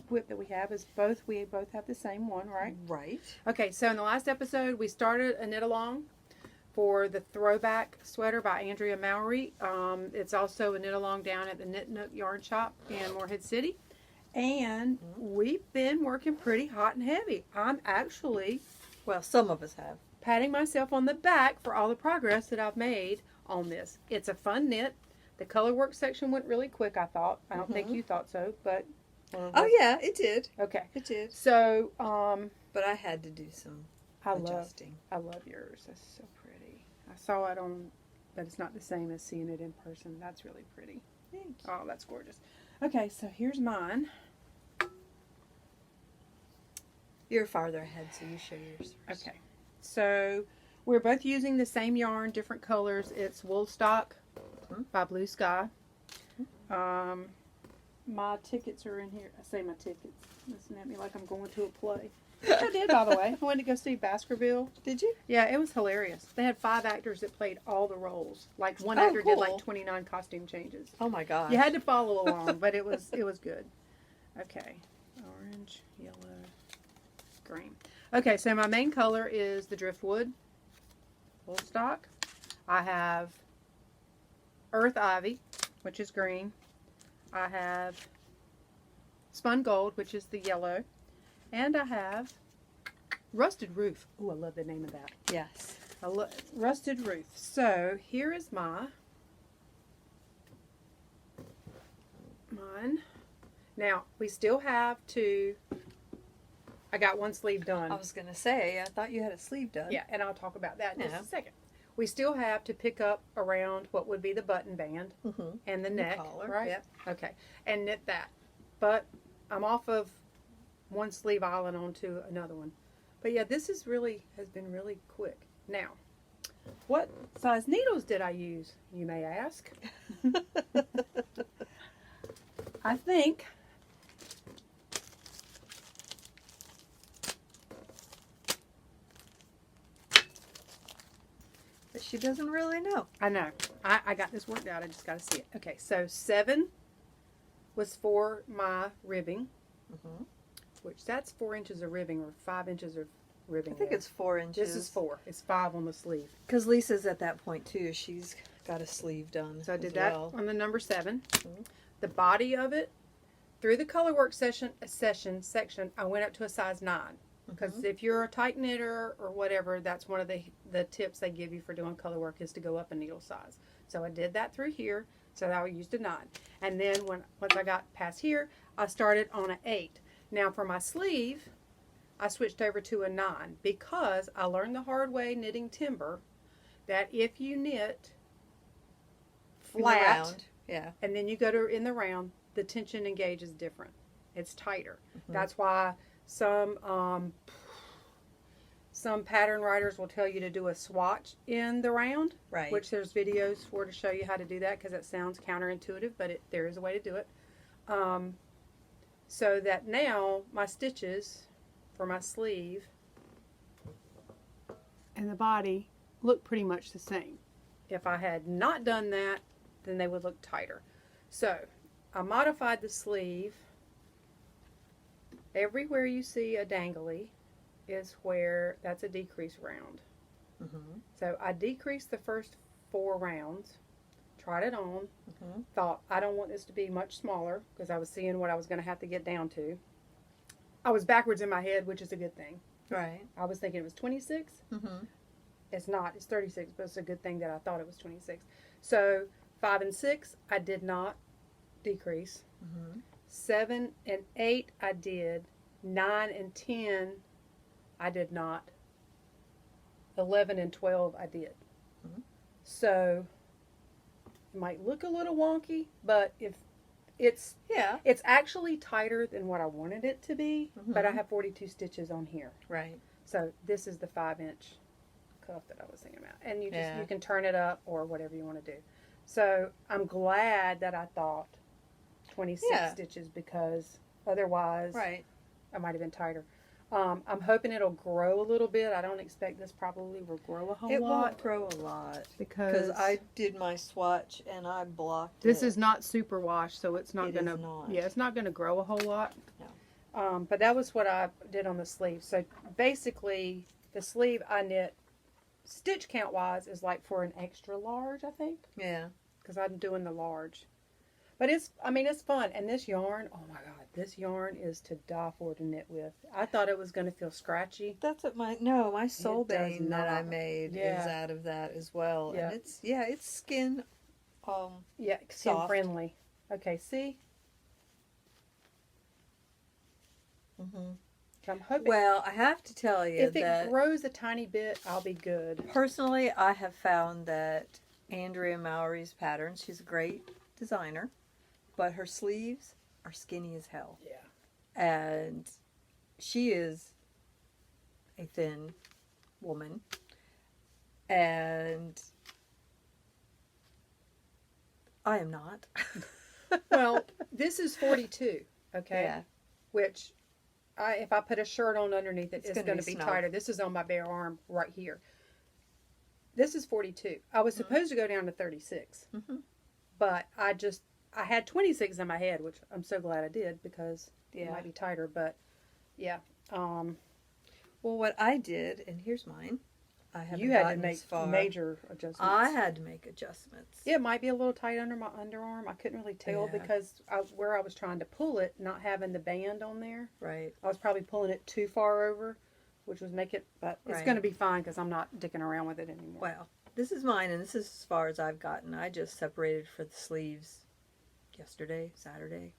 whip that we have is we both have the same one, right? Right. Okay, so in the last episode, we started a knit along for the throwback sweater by Andrea Mowry. It's also a knit along down at the Knit Nook Yarn Shop in Morehead City. And we've been working pretty hot and heavy. I'm actually, well, some of us have, patting myself on the back for all the progress that I've made on this. It's a fun knit. The color work section went really quick, I thought. I don't think you thought so, but... oh, yeah, it did. Okay. It did. So, but I had to do some adjusting. I love yours. That's so pretty. I saw it on, but it's not the same as seeing it in person. That's really pretty. Thank you. Oh, that's gorgeous. Okay, so here's mine. You're farther ahead, so you show yours first. Okay. So, we're both using the same yarn, different colors. It's Woolstock by Blue Sky. My tickets are in here. I say my tickets. Listen at me like I'm going to a play. Which I did, by the way. I went to go see Baskerville. Did you? Yeah, it was hilarious. They had 5 actors that played all the roles. Like one actor did like 29 costume changes. Oh my gosh. You had to follow along, but it was good. Okay. Orange, yellow, green. Okay, so my main color is the Driftwood Woolstock. I have Earth Ivy, which is green. I have Spun Gold, which is the yellow. And I have Rusted Roof. Oh, I love the name of that. Yes. I love Rusted Roof. So here is mine. Now, we still have to... I got one sleeve done. I was going to say, I thought you had a sleeve done. Yeah, and I'll talk about that in just a second. We still have to pick up around what would be the button band and the neck, collar, right? Yep. Okay, and knit that. But I'm off of one sleeve island onto another one. But yeah, this has been really quick. Now, what size needles did I use, you may ask? I think But she doesn't really know. I know. I got this worked out. I just got to see it. Okay, so 7 was for my ribbing, which that's 4 inches of ribbing or 5 inches of ribbing. I think it's 4 inches. This is 4. It's 5 on the sleeve. Because Lisa's at that point too. She's got a sleeve done. So I did that on the number 7. The body of it, through the color work section, I went up to a size 9. Because if you're a tight knitter or whatever, that's one of the tips they give you for doing color work is to go up a needle size. So I did that through here. So I used a 9. And then once I got past here, I started on an 8. Now for my sleeve, I switched over to a 9 because I learned the hard way knitting timber that if you knit flat and then you go to in the round, the tension and gauge is different. It's tighter. That's why some pattern writers will tell you to do a swatch in the round, which there's videos for to show you how to do that because it sounds counterintuitive, but there is a way to do it. So that now my stitches for my sleeve and the body look pretty much the same. If I had not done that, then they would look tighter. So I modified the sleeve. Everywhere you see a dangly is where that's a decrease round. So I decreased the first 4 rounds, tried it on, thought I don't want this to be much smaller because I was seeing what I was going to have to get down to. I was backwards in my head, which is a good thing. Right. I was thinking it was 26. It's not. It's 36, but it's a good thing that I thought it was 26. So 5 and 6, I did not decrease. 7 and 8, I did. 9 and 10, I did not. 11 and 12, I did. So it might look a little wonky, but if it's actually tighter than what I wanted it to be, but I have 42 stitches on here. Right. So this is the 5-inch cuff that I was thinking about, and you can turn it up or whatever you want to do. So I'm glad that I thought 26 stitches because otherwise I might have been tighter. I'm hoping it'll grow a little bit. I don't expect this probably will grow a whole lot. It won't grow a lot because I did my swatch and I blocked this is not super wash, so it's not gonna it's not gonna grow a whole lot. No. But that was what I did on the sleeve. So basically the sleeve I knit stitch count wise is like for an extra large, I think. Yeah. Because I'm doing the large. But it's fun. And this yarn, oh my God, this yarn is to die for to knit with. I thought it was going to feel scratchy. That's what my Soul Bane that I made is out of that as well. Yeah. And it's skin skin soft. friendly. Okay, see? I'm hoping, well, I have to tell you if it grows a tiny bit, I'll be good. Personally, I have found that Andrea Mowry's patterns, she's a great designer, but her sleeves are skinny as hell. Yeah. And she is a thin woman. And I am not. Well, this is 42, okay? Yeah. Which, if I put a shirt on underneath it, it's going to be tighter. This is on my bare arm right here. This is 42. I was supposed to go down to 36. But I had 26 in my head, which I'm so glad I did because it might be tighter. But, yeah. Well, what I did, and here's mine. I haven't You had to gotten make as far. major adjustments. I had to make adjustments. Yeah, it might be a little tight under my underarm. I couldn't really tell because where I was trying to pull it, not having the band on there. Right. I was probably pulling it too far over, which was make it, but it's going to be fine because I'm not dicking around with it anymore. Well, this is mine, and this is as far as I've gotten. I just separated for the sleeves yesterday, Saturday.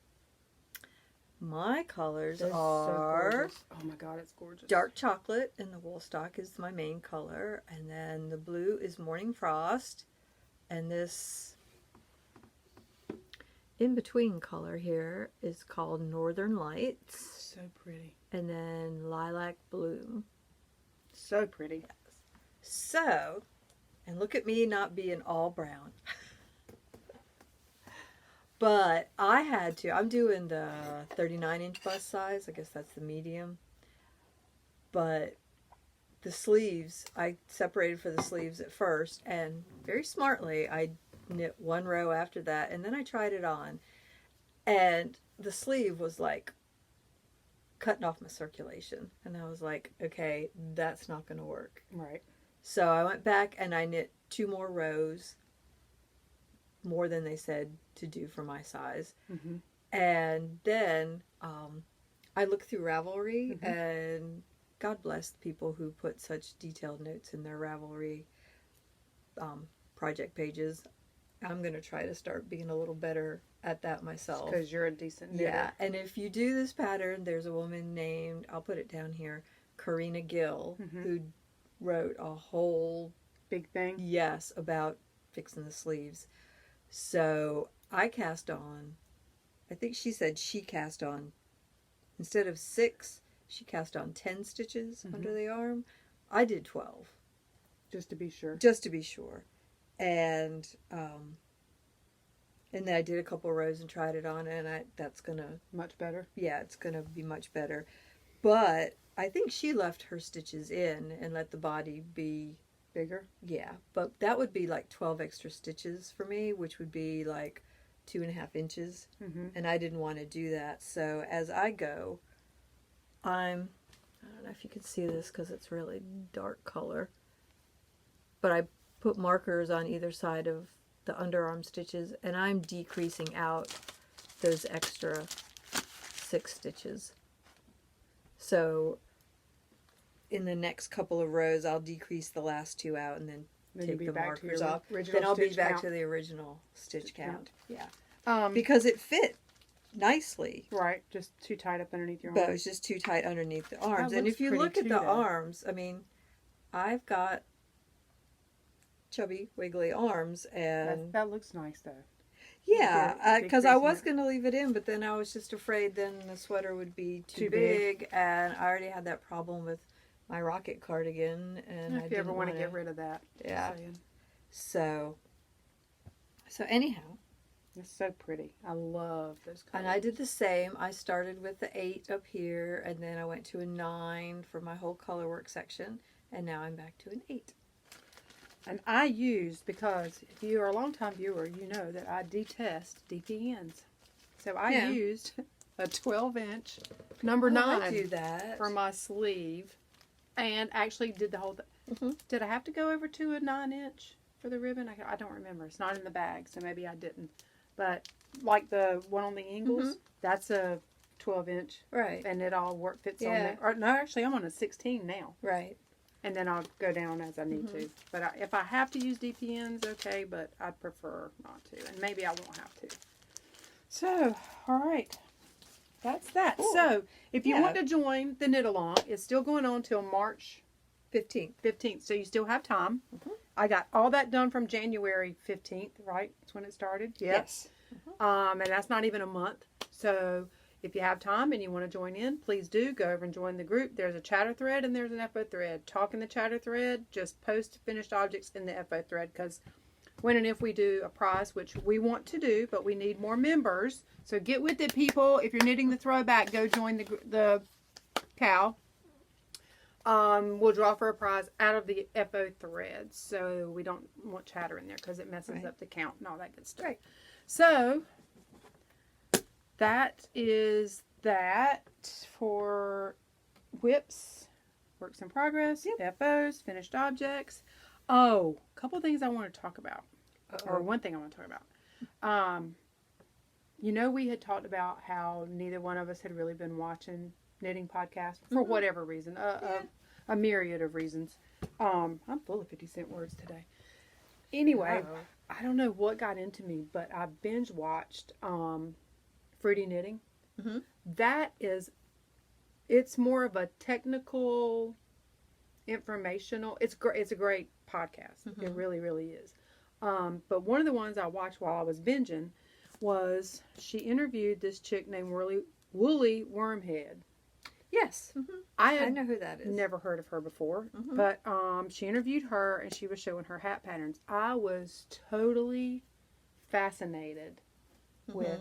My colors are... So gorgeous. Oh my God, it's gorgeous. Dark chocolate, and the wool stock is my main color. And then the blue is Morning Frost. And this in-between color here is called Northern Lights. So pretty. And then Lilac Blue. So pretty. So, and look at me not being all brown. But I had to, I'm doing the 39-inch bust size. I guess that's the medium. But the sleeves, I separated for the sleeves at first. And very smartly, I knit one row after that. And then I tried it on. And the sleeve was like cutting off my circulation. And I was like, okay, that's not going to work. Right. So I went back and I knit 2 more rows, more than they said to do for my size. Mm-hmm. And then I looked through Ravelry, and God bless the people who put such detailed notes in their Ravelry project pages. I'm going to try to start being a little better at that myself. Because you're a decent knitter. Yeah, and if you do this pattern, there's a woman named, I'll put it down here, Karina Gill, who wrote a whole big thing. Yes, about fixing the sleeves. So I cast on, I think she said she cast on, instead of 6, she cast on 10 stitches under the arm. I did 12. Just to be sure. Just to be sure. And then I did a couple rows and tried it on, and that's going to... Much better? Yeah, it's going to be much better. But I think she left her stitches in and let the body be... Bigger? Yeah, but that would be like 12 extra stitches for me, which would be like 2.5 inches. And I didn't want to do that. So as I go, I don't know if you can see this because it's really dark color, but I put markers on either side of the underarm stitches, and I'm decreasing out those extra 6 stitches. So in the next couple of rows, I'll decrease the last 2 out and then take the markers off. Then I'll be back to the original stitch count. Yeah. Because it fit nicely. Right. Just too tight up underneath your arms. But it was just too tight underneath the arms. And if you look at the arms, I mean, I've got chubby, wiggly arms. And that looks nice, though. Yeah, because I was going to leave it in, but then I was just afraid then the sweater would be too big. And I already had that problem with my rocket cardigan, and if you ever want to get rid of that. Yeah. So anyhow. It's so pretty. I love those colors. And I did the same. I started with the 8 up here, and then I went to a 9 for my whole color work section, and now I'm back to an 8. And I used, because if you are a long-time viewer, you know that I detest DPNs. So I used a 12-inch number 9 I do that for my sleeve. And actually did the whole thing. Did I have to go over to a 9-inch for the ribbon? I don't remember. It's not in the bag, so maybe I didn't. But like the one on the Ingles, that's a 12-inch. Right. And it all fits on there. Or, no, actually, I'm on a 16 now. Right. And then I'll go down as I need to. But if I have to use DPNs, okay, but I prefer not to. And maybe I won't have to. So, all right. That's that. Cool. So, if you want to join the knit along, it's still going on till March 15th. So, you still have time. I got all that done from January 15th, right? That's when it started. Yep. Yes. And that's not even a month. So, if you have time and you want to join in, please do. Go over and join the group. There's a chatter thread and there's an FO thread. Talk in the chatter thread. Just post finished objects in the FO thread, because when and if we do a prize, which we want to do, but we need more members. So get with it, people. If you're knitting the throwback, go join the cow. We'll draw for a prize out of the FO thread. So we don't want chatter in there because it messes up the count and all that good stuff. Right. So that is that for whips, works in progress, FOs, finished objects. Oh, a couple things I want to talk about. Or one thing I want to talk about. You know, we had talked about how neither one of us had really been watching knitting podcasts for whatever reason. A myriad of reasons. I'm full of 50-cent words today. Anyway, I don't know what got into me, but I binge watched Fruity Knitting. That is, it's more of a technical, informational. It's a great podcast. It really, really is. But one of the ones I watched while I was binging was she interviewed this chick named Woolly Wormhead. Yes. I I had know who that is. never heard of her before, but she interviewed her and she was showing her hat patterns. I was totally fascinated with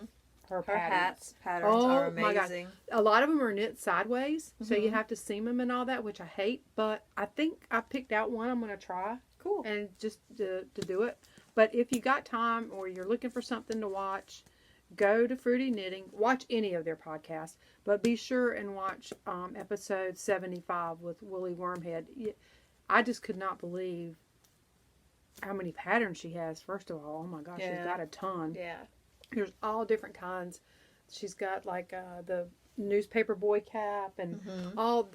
her patterns. Patterns are amazing. A lot of them are knit sideways, so you have to seam them and all that, which I hate. But I think I picked out one I'm going to try. Cool. And just to do it. But if you got time or you're looking for something to watch, go to Fruity Knitting. Watch any of their podcasts, but be sure and watch episode 75 with Woolly Wormhead. I just could not believe how many patterns she has. First of all, oh my gosh, she's got a ton. Yeah. There's all different kinds. She's got like the newspaper boy cap and all.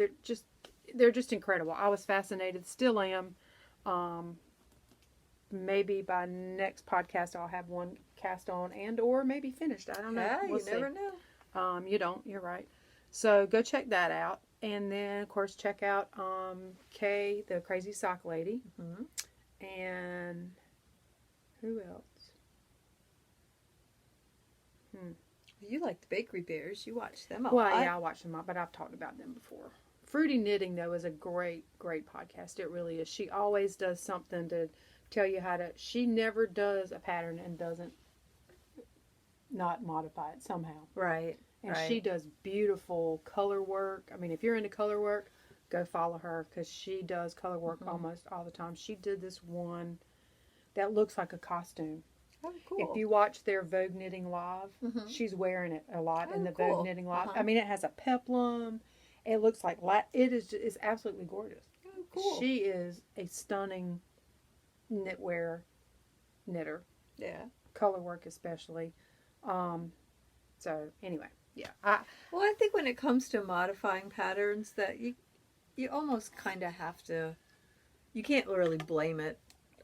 They're just incredible. I was fascinated. Still am. Maybe by next podcast I'll have one cast on and or maybe finished. I don't know. Yeah, we'll you see. never know. You don't. You're right. So go check that out, and then of course check out Kay, the Crazy Sock Lady, and who else? You like the Bakery Bears. You watch them a lot. Well, yeah, I watch them all, but I've talked about them before. Fruity Knitting, though, is a great, great podcast. It really is. She always does something to tell you how to. She never does a pattern and doesn't not modify it somehow. Right. And she does beautiful color work. I mean, if you're into color work, go follow her because she does color work almost all the time. She did this one that looks like a costume. Oh, cool. If you watch their Vogue Knitting Live, she's wearing it a lot in the Vogue Knitting Live. I mean, it has a peplum. It looks like it's absolutely gorgeous. Oh, cool. She is a stunning knitwear knitter. Yeah. Color work especially. So anyway, yeah. Well, I think when it comes to modifying patterns, that you almost kind of have to. You can't really blame it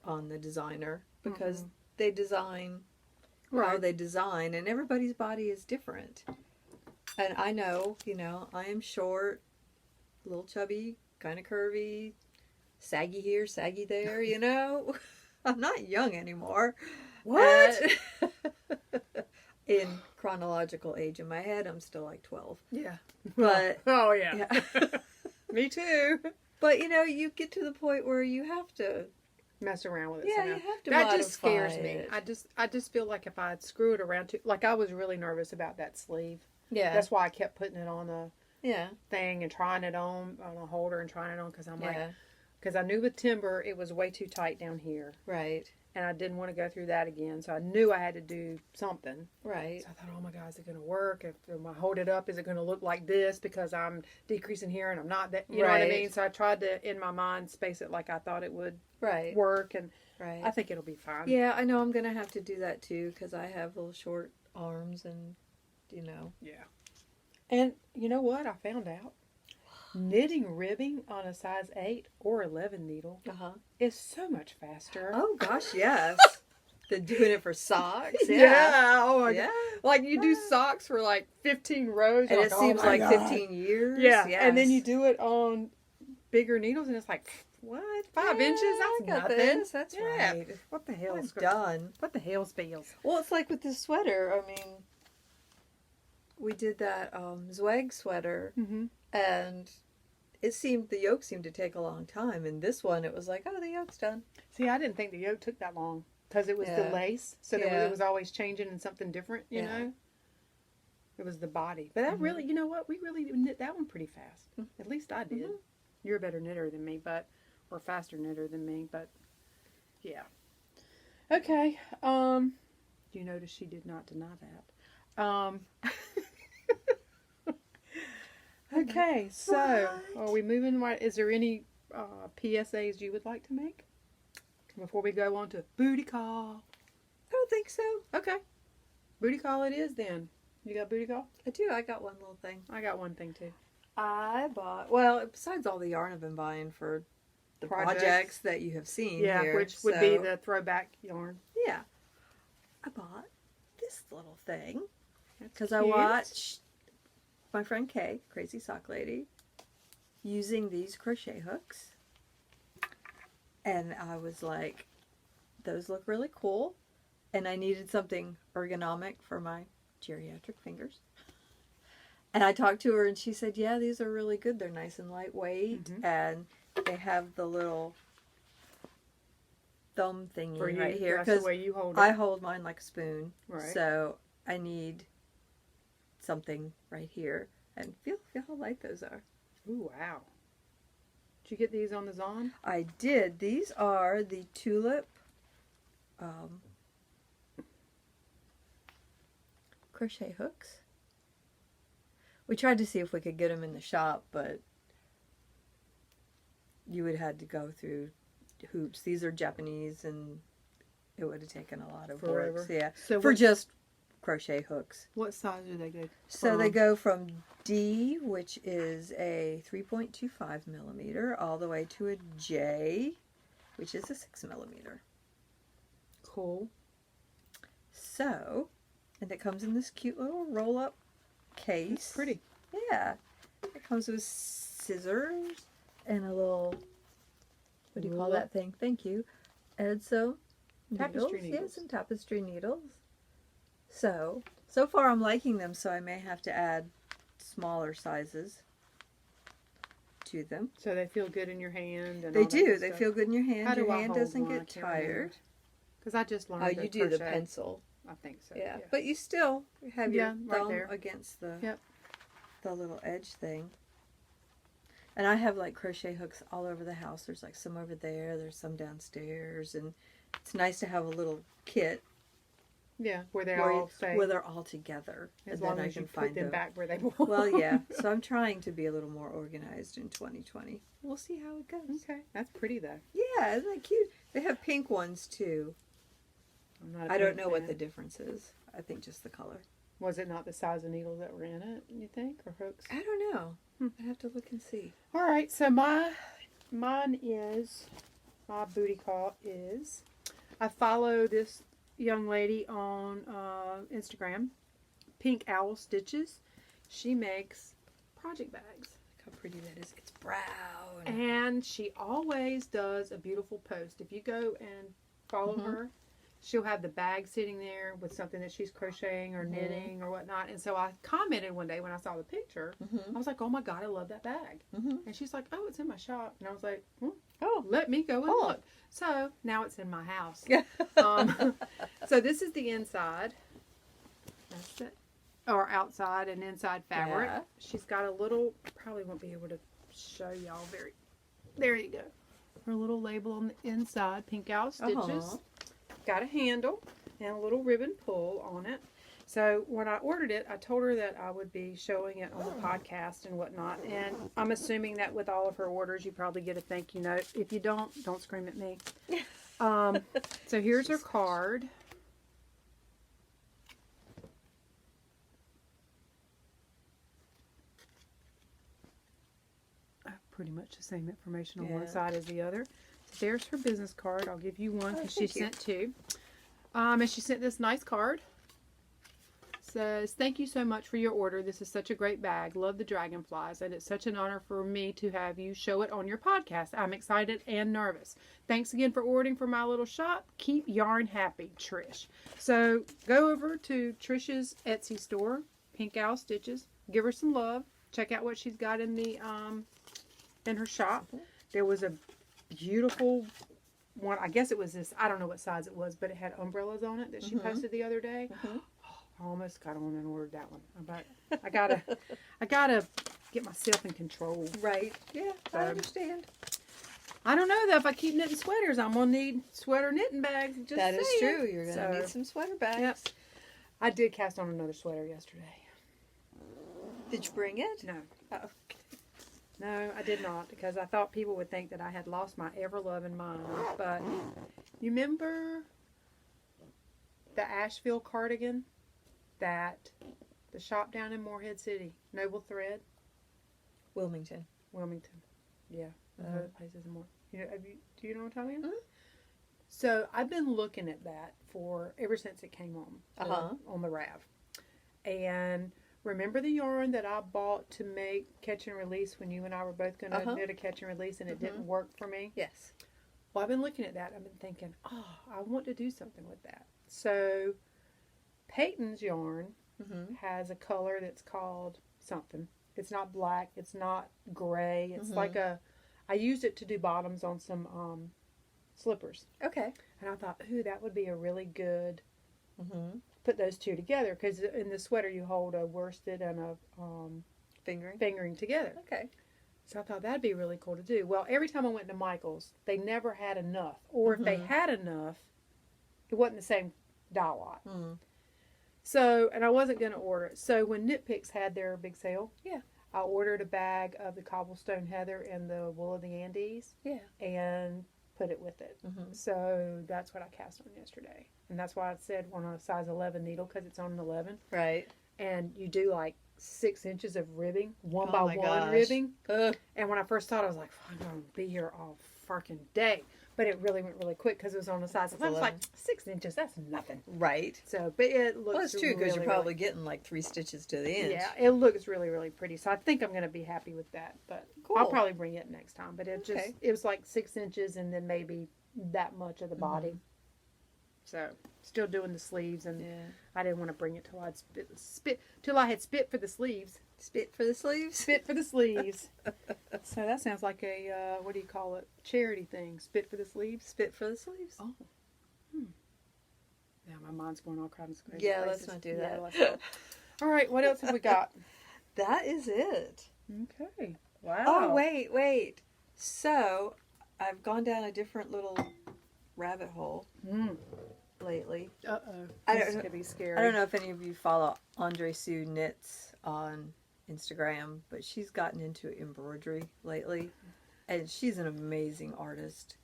on the designer because they design how they design, and everybody's body is different. And I know, I am short, a little chubby, kind of curvy, saggy here, saggy there, I'm not young anymore. What? In chronological age in my head, I'm still like 12. Yeah. But oh yeah. Me too. But you get to the point where you have to mess around with it. Yeah, you have to. That just scares me. It. I just feel like if I'd screw it around too, like I was really nervous about that sleeve. Yeah. That's why I kept putting it on the thing and trying it on a holder and trying it on because I'm like, because I knew with timber it was way too tight down here. Right. And I didn't want to go through that again, so I knew I had to do something. Right. So I thought, oh my God, is it going to work? If I hold it up, is it going to look like this because I'm decreasing here and I'm not that? You know what I mean? So I tried to, in my mind, space it like I thought it would work, and I think it'll be fine. Yeah, I know I'm going to have to do that too because I have little short arms and, Yeah. And you know what? I found out. Knitting ribbing on a size 8 or 11 needle is so much faster. Oh, gosh, yes. Than doing it for socks. Yeah. Oh, my God. Like, you do socks for, 15 rows. And it seems like 15 years. Yeah. Yes. And then you do it on bigger needles, and it's like, what? 5 inches? That's nothing. This. That's right. What the hell is done? What the hell's feels? Well, it's like with this sweater. I mean, we did that Zwag sweater, and the yoke seemed to take a long time. And this one, it was like, oh, the yoke's done. See, I didn't think the yoke took that long because it was the lace, so it was always changing in something different. You know, it was the body. But that really, you know what? We really knit that one pretty fast. At least I did. You're a better knitter than me, or faster knitter than me, but yeah. Okay. You notice she did not deny that. Okay, so are we moving right? Is there any PSAs you would like to make before we go on to booty call? I don't think so. Okay, booty call it is then. You got booty call? I do. I got one little thing. I got one thing too. I bought, well, besides all the yarn I've been buying for the projects that you have seen here. Which would be the throwback yarn. Yeah. I bought this little thing because I watched my friend Kay, Crazy Sock Lady, using these crochet hooks. And I was like, those look really cool. And I needed something ergonomic for my geriatric fingers. And I talked to her and she said, yeah, these are really good. They're nice and lightweight. And they have the little thumb thingy right here. That's the way you hold it. I hold mine like a spoon. Right. So I need something right here. And feel how light those are. Ooh, wow. Did you get these on the Zon? I did. These are the tulip crochet hooks. We tried to see if we could get them in the shop, but you would have had to go through hoops. These are Japanese, and it would have taken a lot of work. Yeah, so for just crochet hooks. What size do they go? So they go from D, which is a 3.25 millimeter, all the way to a J, which is a 6 millimeter. Cool. So, and it comes in this cute little roll-up case. It's pretty. Yeah. It comes with scissors and a little, what do you call that thing? Thank you. And so, tapestry needles. Yeah, some tapestry needles. So far I'm liking them, so I may have to add smaller sizes to them. So they feel good in your hand? And they do. They feel good in your hand. How do your I hand hold doesn't one? get tired. Because I just learned you do the pencil. I think so. Yeah. But you still have your right thumb there against the little edge thing. And I have like crochet hooks all over the house. There's like some over there. There's some downstairs. And it's nice to have a little kit. Yeah, where they're all together. As long as you put them back where they belong. Well, yeah. So I'm trying to be a little more organized in 2020. We'll see how it goes. Okay. That's pretty, though. Yeah, isn't that cute? They have pink ones, too. I don't know what the difference is. I think just the color. Was it not the size of needles that were in it, you think, or hooks? I don't know. I have to look and see. All right, so my booty call is, I follow this young lady on Instagram, Pink Owl Stitches. She makes project bags. Look how pretty that is. It's brown. And she always does a beautiful post. If you go and follow her, she'll have the bag sitting there with something that she's crocheting or knitting or whatnot. And so I commented one day when I saw the picture. I was like, oh my God, I love that bag. And she's like, oh, it's in my shop. And I was like, oh, let me go and look. So now it's in my house. So this is the inside. That's it. Or outside and inside fabric. Yeah. She's got a little, probably won't be able to show y'all there you go. Her little label on the inside, Pink Owl Stitches. Got a handle and a little ribbon pull on it. So when I ordered it, I told her that I would be showing it on the podcast and whatnot. And I'm assuming that with all of her orders, you probably get a thank you note. If you don't scream at me. So here's her card. Pretty much the same information on one side as the other. So there's her business card. I'll give you one because she sent two. And she sent this nice card. Says, thank you so much for your order. This is such a great bag. Love the dragonflies. And it's such an honor for me to have you show it on your podcast. I'm excited and nervous. Thanks again for ordering from my little shop. Keep yarn happy, Trish. So go over to Trish's Etsy store, Pink Owl Stitches. Give her some love. Check out what she's got in the in her shop. There was a beautiful one. I guess it was this. I don't know what size it was, but it had umbrellas on it that she posted the other day. I almost got on and ordered that one. But I gotta get myself in control. Right. Yeah, I understand. I don't know though. If I keep knitting sweaters, I'm gonna need sweater knitting bags. That is true. You're gonna need some sweater bags. Yep. I did cast on another sweater yesterday. Did you bring it? No. No, I did not, because I thought people would think that I had lost my ever-loving mind. But you remember the Asheville cardigan that the shop down in Morehead City, Noble Thread? Wilmington. Yeah. Other places more. Do you know what I'm talking about? So I've been looking at that ever since it came on the RAV. And remember the yarn that I bought to make catch and release when you and I were both going to knit a catch and release and it didn't work for me? Yes. Well, I've been looking at that. I've been thinking, I want to do something with that. So Peyton's yarn has a color that's called something. It's not black. It's not gray. It's Mhm. like I used it to do bottoms on some slippers. Okay. And I thought, ooh, that would be a really good, Mhm. put those two together. Because in the sweater, you hold a worsted and a fingering together. Okay. So I thought that'd be really cool to do. Well, every time I went to Michael's, they never had enough. Or if they Mhm. had enough, it wasn't the same dye lot. Mm. So, and I wasn't going to order it. So when Knit Picks had their big sale, Yeah. I ordered a bag of the cobblestone heather and the wool of the Andes. Yeah. And put it with it. Mhm. So that's what I cast on yesterday. And that's why I said one on a size 11 needle, because it's on an 11. Right. And you do like 6 inches of ribbing, one Oh by my one gosh. ribbing. Ugh. And when I first thought, I was like, I'm going to be here all fucking day. But it really went really quick because it was on a size 11. I was like, 6 inches, that's nothing. Right. So, but it looks Well, it's true because really, you're probably really, getting like 3 stitches to the inch. yeah, it looks really, really pretty. So I think I'm going to be happy with that. But Cool. I'll probably bring it next time. But it Okay. it was like 6 inches and then maybe that much of the body. So still doing the sleeves, and Yeah. I didn't want to bring it till I'd till I had spit for the sleeves. Spit for the sleeves. Spit for the sleeves. So that sounds like a what do you call it? Charity thing. Spit for the sleeves. Spit for the sleeves. Oh. Yeah, my mind's going all kinds of crazy. Yeah, places. let's not do that. Yeah, let's not. All right, what else have we got? That is it. Okay. Wow. Oh, wait. So, I've gone down a different little rabbit hole lately. Uh-oh. I This don't is know- going to be scary. I don't know if any of you follow Andre Sue Knits on Instagram, but she's gotten into embroidery lately. And she's an amazing artist.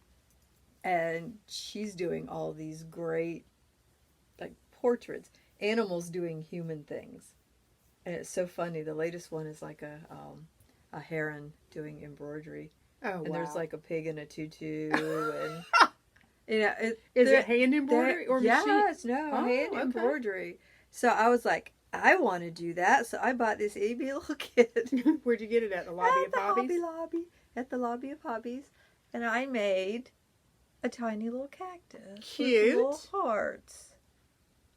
And she's doing all these great, like, portraits. Animals doing human things. And it's so funny. The latest one is like a heron doing embroidery. Oh, wow. And there's like a pig in a tutu. And, you know, Is it hand embroidery or machine? Yes, no, Oh, hand okay. embroidery. So I was like, I want to do that. So I bought this itty little kit. Where'd you get it at? The Lobby At of the Hobbies? At the Lobby of Hobbies. And I made a tiny little cactus. Cute. With little hearts.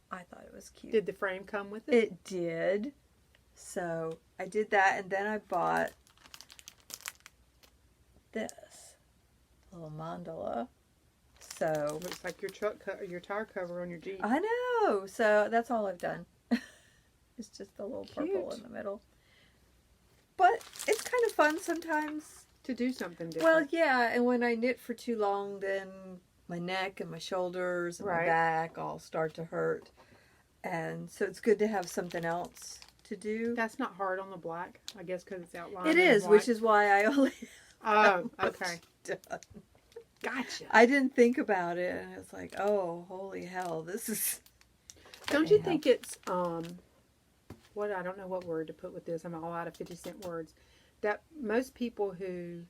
I thought it was cute. Did the frame come with it? It did. So I did that, and then I bought this little mandala. So Looks like your your tire cover on your Jeep. I know. So that's all I've done. It's just a little purple Cute. in the middle. But it's kind of fun sometimes. To do something different. Well, yeah, and when I knit for too long, then my neck and my shoulders and my Right. back all start to hurt. And so it's good to have something else to do. That's not hard on the black, I guess, because it's outlined. It in is, white. which is why I only Oh, okay. done. Gotcha. I didn't think about it, and it's like, oh, holy hell, this is... Don't you Anyhow. think it's, what, I don't know what word to put with this. I'm all out of 50-cent words. That most people who,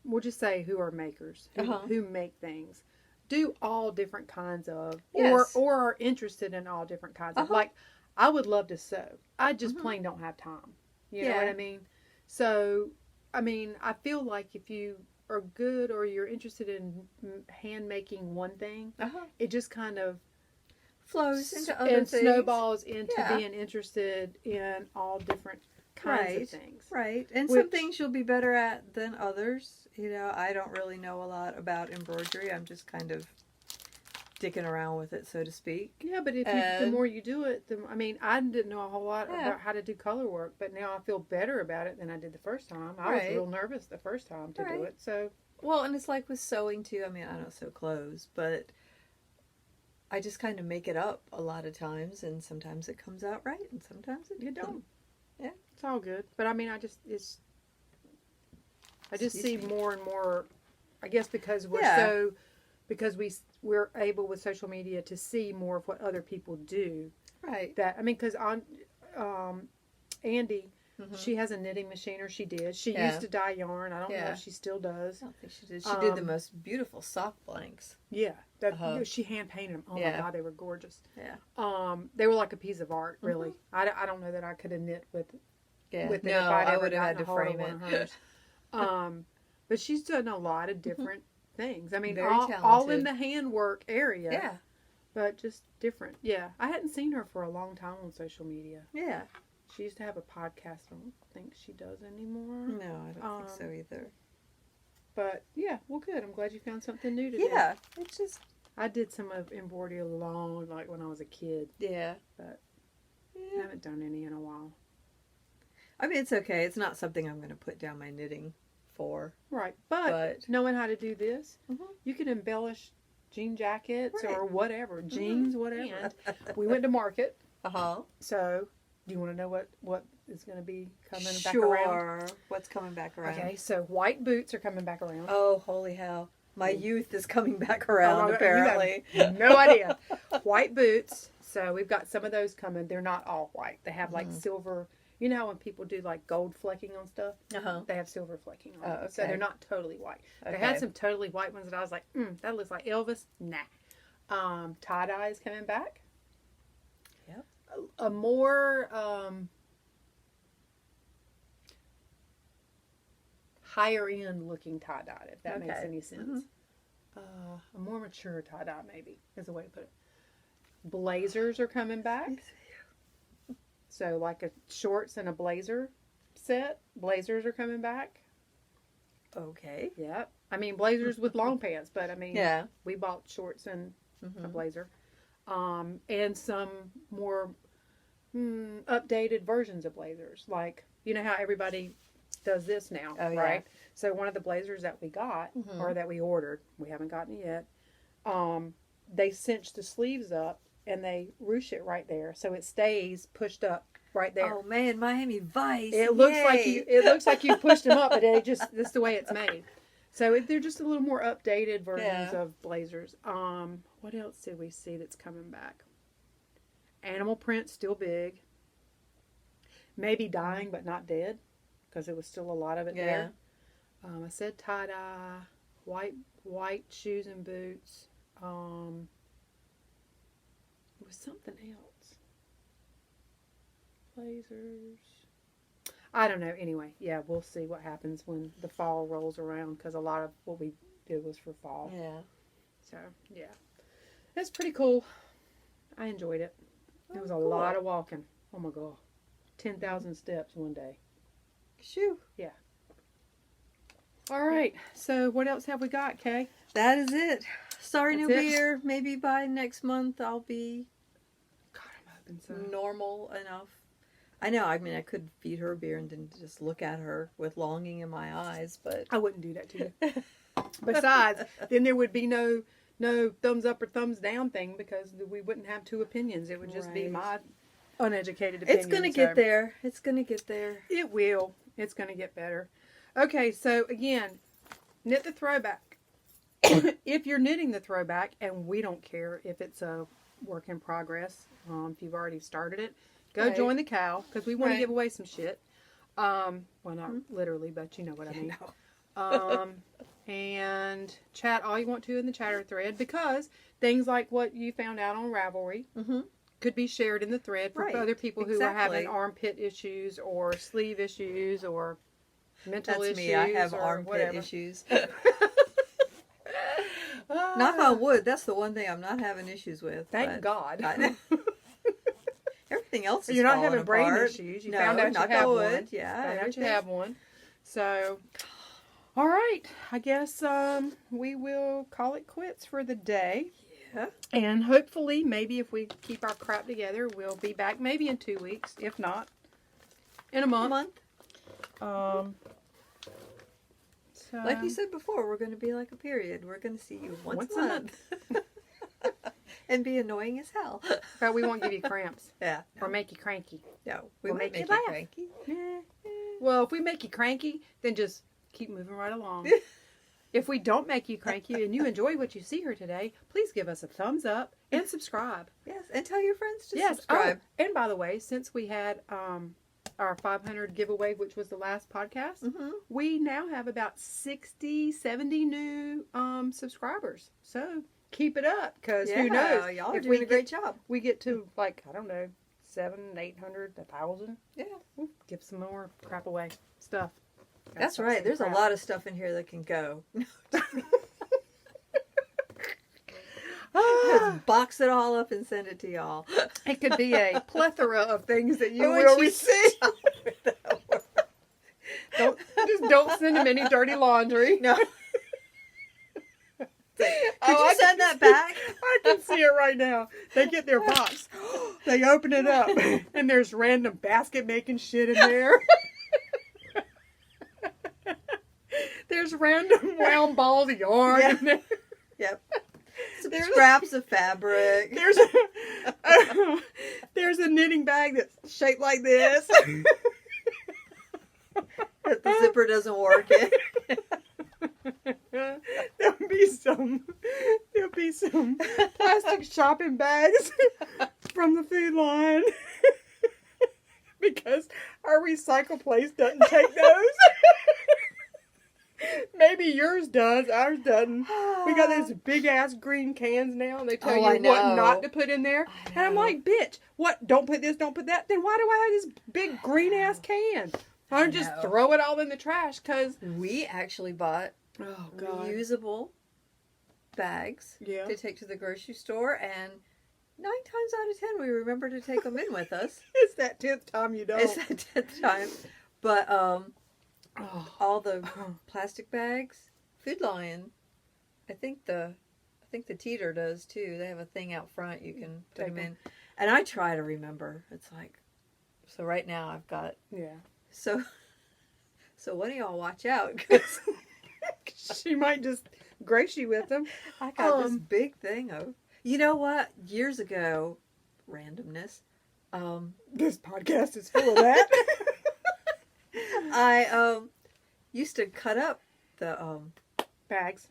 we'll just say who are makers, who make things, do all different kinds of, Yes. or are interested in all different kinds of. Like, I would love to sew. I just plain don't have time. You know what I mean? So, I mean, I feel like if you are good or you're interested in hand making one thing, it just kind of flows into other and things. snowballs into Yeah. being interested in all different kinds of Right. things. Right. And some things you'll be better at than others. You know, I don't really know a lot about embroidery. I'm just kind of dicking around with it, so to speak. Yeah, but if the more you do it, I mean, I didn't know a whole lot about how to do color work, but now I feel better about it than I did the first time. I was real nervous the first time to do it. So, well, and it's like with sewing too. I mean, I don't sew clothes, but I just kind of make it up a lot of times, and sometimes it comes out right, and sometimes it don't. Yeah, it's all good. But I mean, I just see more and more. I guess because we're we're able with social media to see more of what other people do. Right. That I mean, because on Andy, she has a knitting machine, or she did. She used to dye yarn. I don't know if she still does. I don't think she did. She did the most beautiful sock blanks. Yeah, she hand painted them. Oh my God, they were gorgeous. Yeah. They were like a piece of art, really. I don't know that I could have knit with it No, if I'd I ever would have had gotten to a hold of frame one of it. hers. But she's done a lot of different things. I mean, Very all talented. in the handwork area. Yeah. But just different. Yeah. I hadn't seen her for a long time on social media. Yeah. She used to have a podcast. I don't think she does anymore. No, I don't think so either. But yeah, well, good. I'm glad you found something new to do. Yeah, it's just. I did some of embroidery long, like when I was a kid. Yeah. But I haven't done any in a while. I mean, it's okay. It's not something I'm going to put down my knitting for. Right. But knowing how to do this, you can embellish jean jackets or whatever. Jeans, whatever. And we went to market. So, do you want to know what is going to be coming back around? Sure. What's coming back around? Okay, so white boots are coming back around. Oh, holy hell. My youth is coming back around, apparently. No idea. White boots. So we've got some of those coming. They're not all white. They have like silver. You know how when people do like gold flecking on stuff? They have silver flecking on them. So they're not totally white. They had some totally white ones that I was like, that looks like Elvis. Nah. Tie-dye is coming back. Yep. A more higher end looking tie-dye, if that makes any sense. A more mature tie-dye maybe is the way to put it. Blazers are coming back. So like a shorts and a blazer set. Blazers are coming back. Okay. Yep. I mean blazers with long pants, but I mean we bought shorts and a blazer. And some more updated versions of blazers. Like, you know how everybody does this now, right? So one of the blazers that we got, or that we ordered, we haven't gotten it yet, they cinch the sleeves up and they ruche it right there. So it stays pushed up right there. Oh man, Miami Vice. It looks like you pushed them up, but that's the way it's made. So they're just a little more updated versions of blazers. What else did we see that's coming back? Animal print, still big. Maybe dying, but not dead, because there was still a lot of it there. I said tie-dye, white shoes and boots. It was something else. Blazers. I don't know. Anyway, yeah, we'll see what happens when the fall rolls around, because a lot of what we did was for fall. Yeah. So, yeah. It's pretty cool. I enjoyed it. It was a lot of walking. Oh my God. 10,000 steps one day. Shoo. Yeah. All right. So, what else have we got, Kay? That is it. Sorry, That's no it. beer. Maybe by next month I'll be I'm hoping so. normal enough. I know. I mean, I could feed her beer and then just look at her with longing in my eyes, but I wouldn't do that to you. Besides, then there would be no thumbs up or thumbs down thing, because we wouldn't have two opinions. It would just be my uneducated opinion. it's gonna get there. It's gonna get there. It will. It's gonna get better. Okay, so again, knit the throwback. If you're knitting the throwback, and we don't care if it's a work in progress, if you've already started it, go join the cow, because we want to give away some shit. Well, not literally, but you know what I mean. And chat all you want to in the chatter thread, because things like what you found out on Ravelry could be shared in the thread for other people who are having armpit issues or sleeve issues or mental issues. That's me. I have or armpit whatever. issues. Knock on wood. That's the one thing I'm not having issues with. Thank God. Everything else is You're not falling having brain apart. issues. You No, found out knock you have on one. wood. Yeah, Found out you everything. have one. So, all right. I guess we will call it quits for the day. Yeah. And hopefully, maybe if we keep our crap together, we'll be back maybe in 2 weeks. If not, in a month. So, Like you said before, we're going to be like a period. We're going to see you once a month. And be annoying as hell. But we won't give you cramps. Yeah. Or make you cranky. No. We'll might make you you laugh. cranky. Well, if we make you cranky, then just keep moving right along. If we don't make you cranky and you enjoy what you see here today, please give us a thumbs up and subscribe. Yes, and tell your friends to Yes. subscribe. Oh, and by the way, since we had our 500 giveaway, which was the last podcast, we now have about 60, 70 new subscribers. So keep it up, because who knows? Y'all are if doing a great job. We get to, like, I don't know, 700, 800, 1,000. Yeah. We'll give some more crap away. Stuff. That's right. There's a lot of stuff in here that can go. box it all up and send it to y'all. It could be a plethora of things that you Would will you receive. stop with that word? Don't send them any dirty laundry. No. Could you send that back? I can see it right now. They get their box. They open it up. And there's random basket making shit in there. There's random round balls of yarn in there. Yep. Some scraps of fabric. There's a knitting bag that's shaped like this. If the zipper doesn't work. There'll be some plastic shopping bags from the food line because our recycle place doesn't take those. Maybe yours does, ours doesn't. We got those big ass green cans now, and they tell you what not to put in there. And I'm like, bitch, what? Don't put this, don't put that. Then why do I have this big green ass can? Why don't just throw it all in the trash? Because we actually bought reusable bags to take to the grocery store, and 9 times out of 10 we remember to take them in with us. It's that 10th time you don't. It's that 10th time. But all the plastic bags, Food Lion, I think the Teeter does too. They have a thing out front you can put them in. And I try to remember. It's like, so right now I've got So one of y'all watch out, because she might just grace you with them. I got this big thing of, you know what? Years ago, randomness. This podcast is full of that. I used to cut up the bags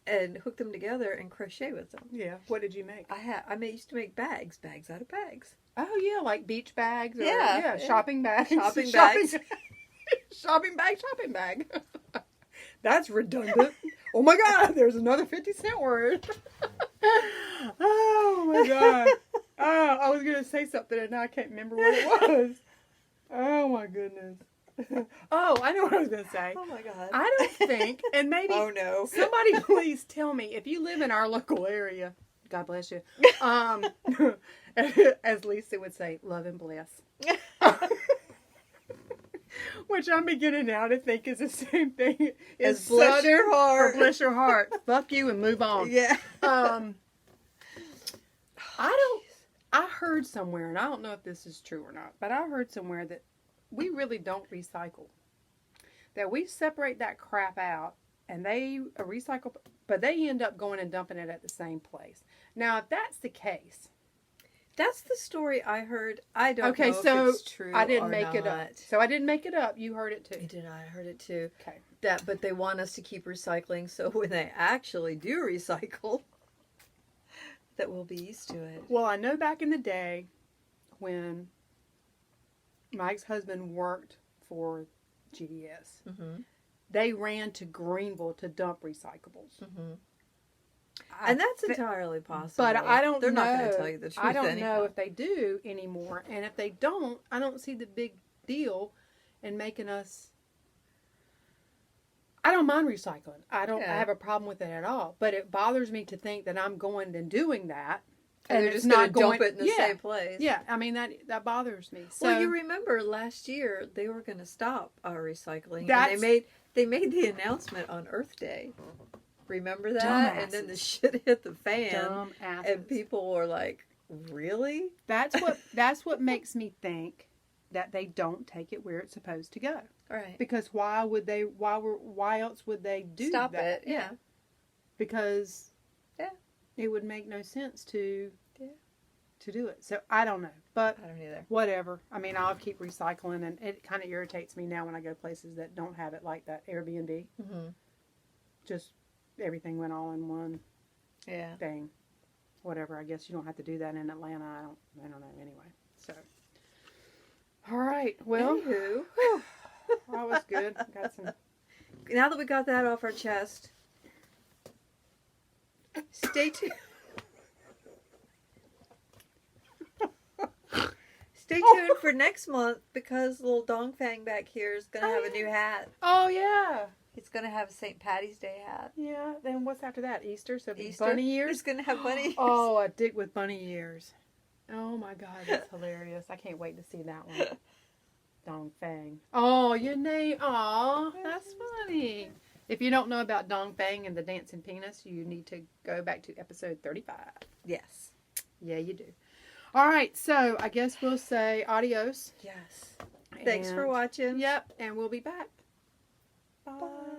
and hook them together and crochet with them. Yeah. What did you make? I used to make bags out of bags. Oh yeah, like beach bags. Or, yeah, shopping bags. Shopping bags. Shopping bag. That's redundant. Oh my God, there's another 50-cent word. Oh my God. Oh, I was going to say something and now I can't remember what it was. Oh my goodness. Oh, I know what I was going to say. Oh my God. I don't think, and maybe somebody please tell me, if you live in our local area, God bless you, as Lisa would say, love and bless. Which I'm beginning now to think is the same thing as bless your heart. Or bless your heart. Fuck you and move on. Yeah. I heard somewhere, and I don't know if this is true or not, but I heard somewhere that we really don't recycle. That we separate that crap out and they recycle, but they end up going and dumping it at the same place. Now, if that's the case. That's the story I heard. I don't know if it's true I didn't or make not. it up. So I didn't make it up. You heard it too. I did. I heard it too. Okay. But they want us to keep recycling, so when they actually do recycle, that we'll be used to it. Well, I know back in the day when my ex-husband worked for GDS, they ran to Greenville to dump recyclables. And that's entirely possible. But I don't know. They're not going to tell you the truth. I don't know if they do anymore. And if they don't, I don't see the big deal in making us... I don't mind recycling. I have a problem with it at all. But it bothers me to think that I'm going and doing that. And they're just going to dump it in the same place. Yeah, I mean, that bothers me. So, well, you remember last year they were going to stop our recycling. And they made the announcement on Earth Day. Remember that? Dumbasses. And then the shit hit the fan. Dumbasses. And people were like, really? That's what makes me think that they don't take it where it's supposed to go. Right. Because why else would they do Stop that? it. Yeah. Because it would make no sense to do it. So I don't know. But I don't either. Whatever. I mean, I'll keep recycling, and it kind of irritates me now when I go places that don't have it like that Airbnb. Just everything went all in one thing. Whatever. I guess you don't have to do that in Atlanta. I don't know anyway. So all right. Well, anywho. That was good. Got some. Now that we got that off our chest, stay tuned. Stay tuned for next month, because little Dong Fang back here is going to have a new hat. Oh, yeah. He's going to have a St. Patty's Day hat. Yeah, then what's after that? Easter? So Easter. bunny ears? He's going to have bunny ears. Oh, a dick with bunny ears. Oh my God, that's hilarious. I can't wait to see that one. Dong Fang. Oh, your name. Aw, that's funny. If you don't know about Dong Fang and the dancing penis, you need to go back to episode 35. Yes. Yeah, you do. All right, so I guess we'll say adios. Yes. Thanks for watching. Yep, and we'll be back. Bye. Bye.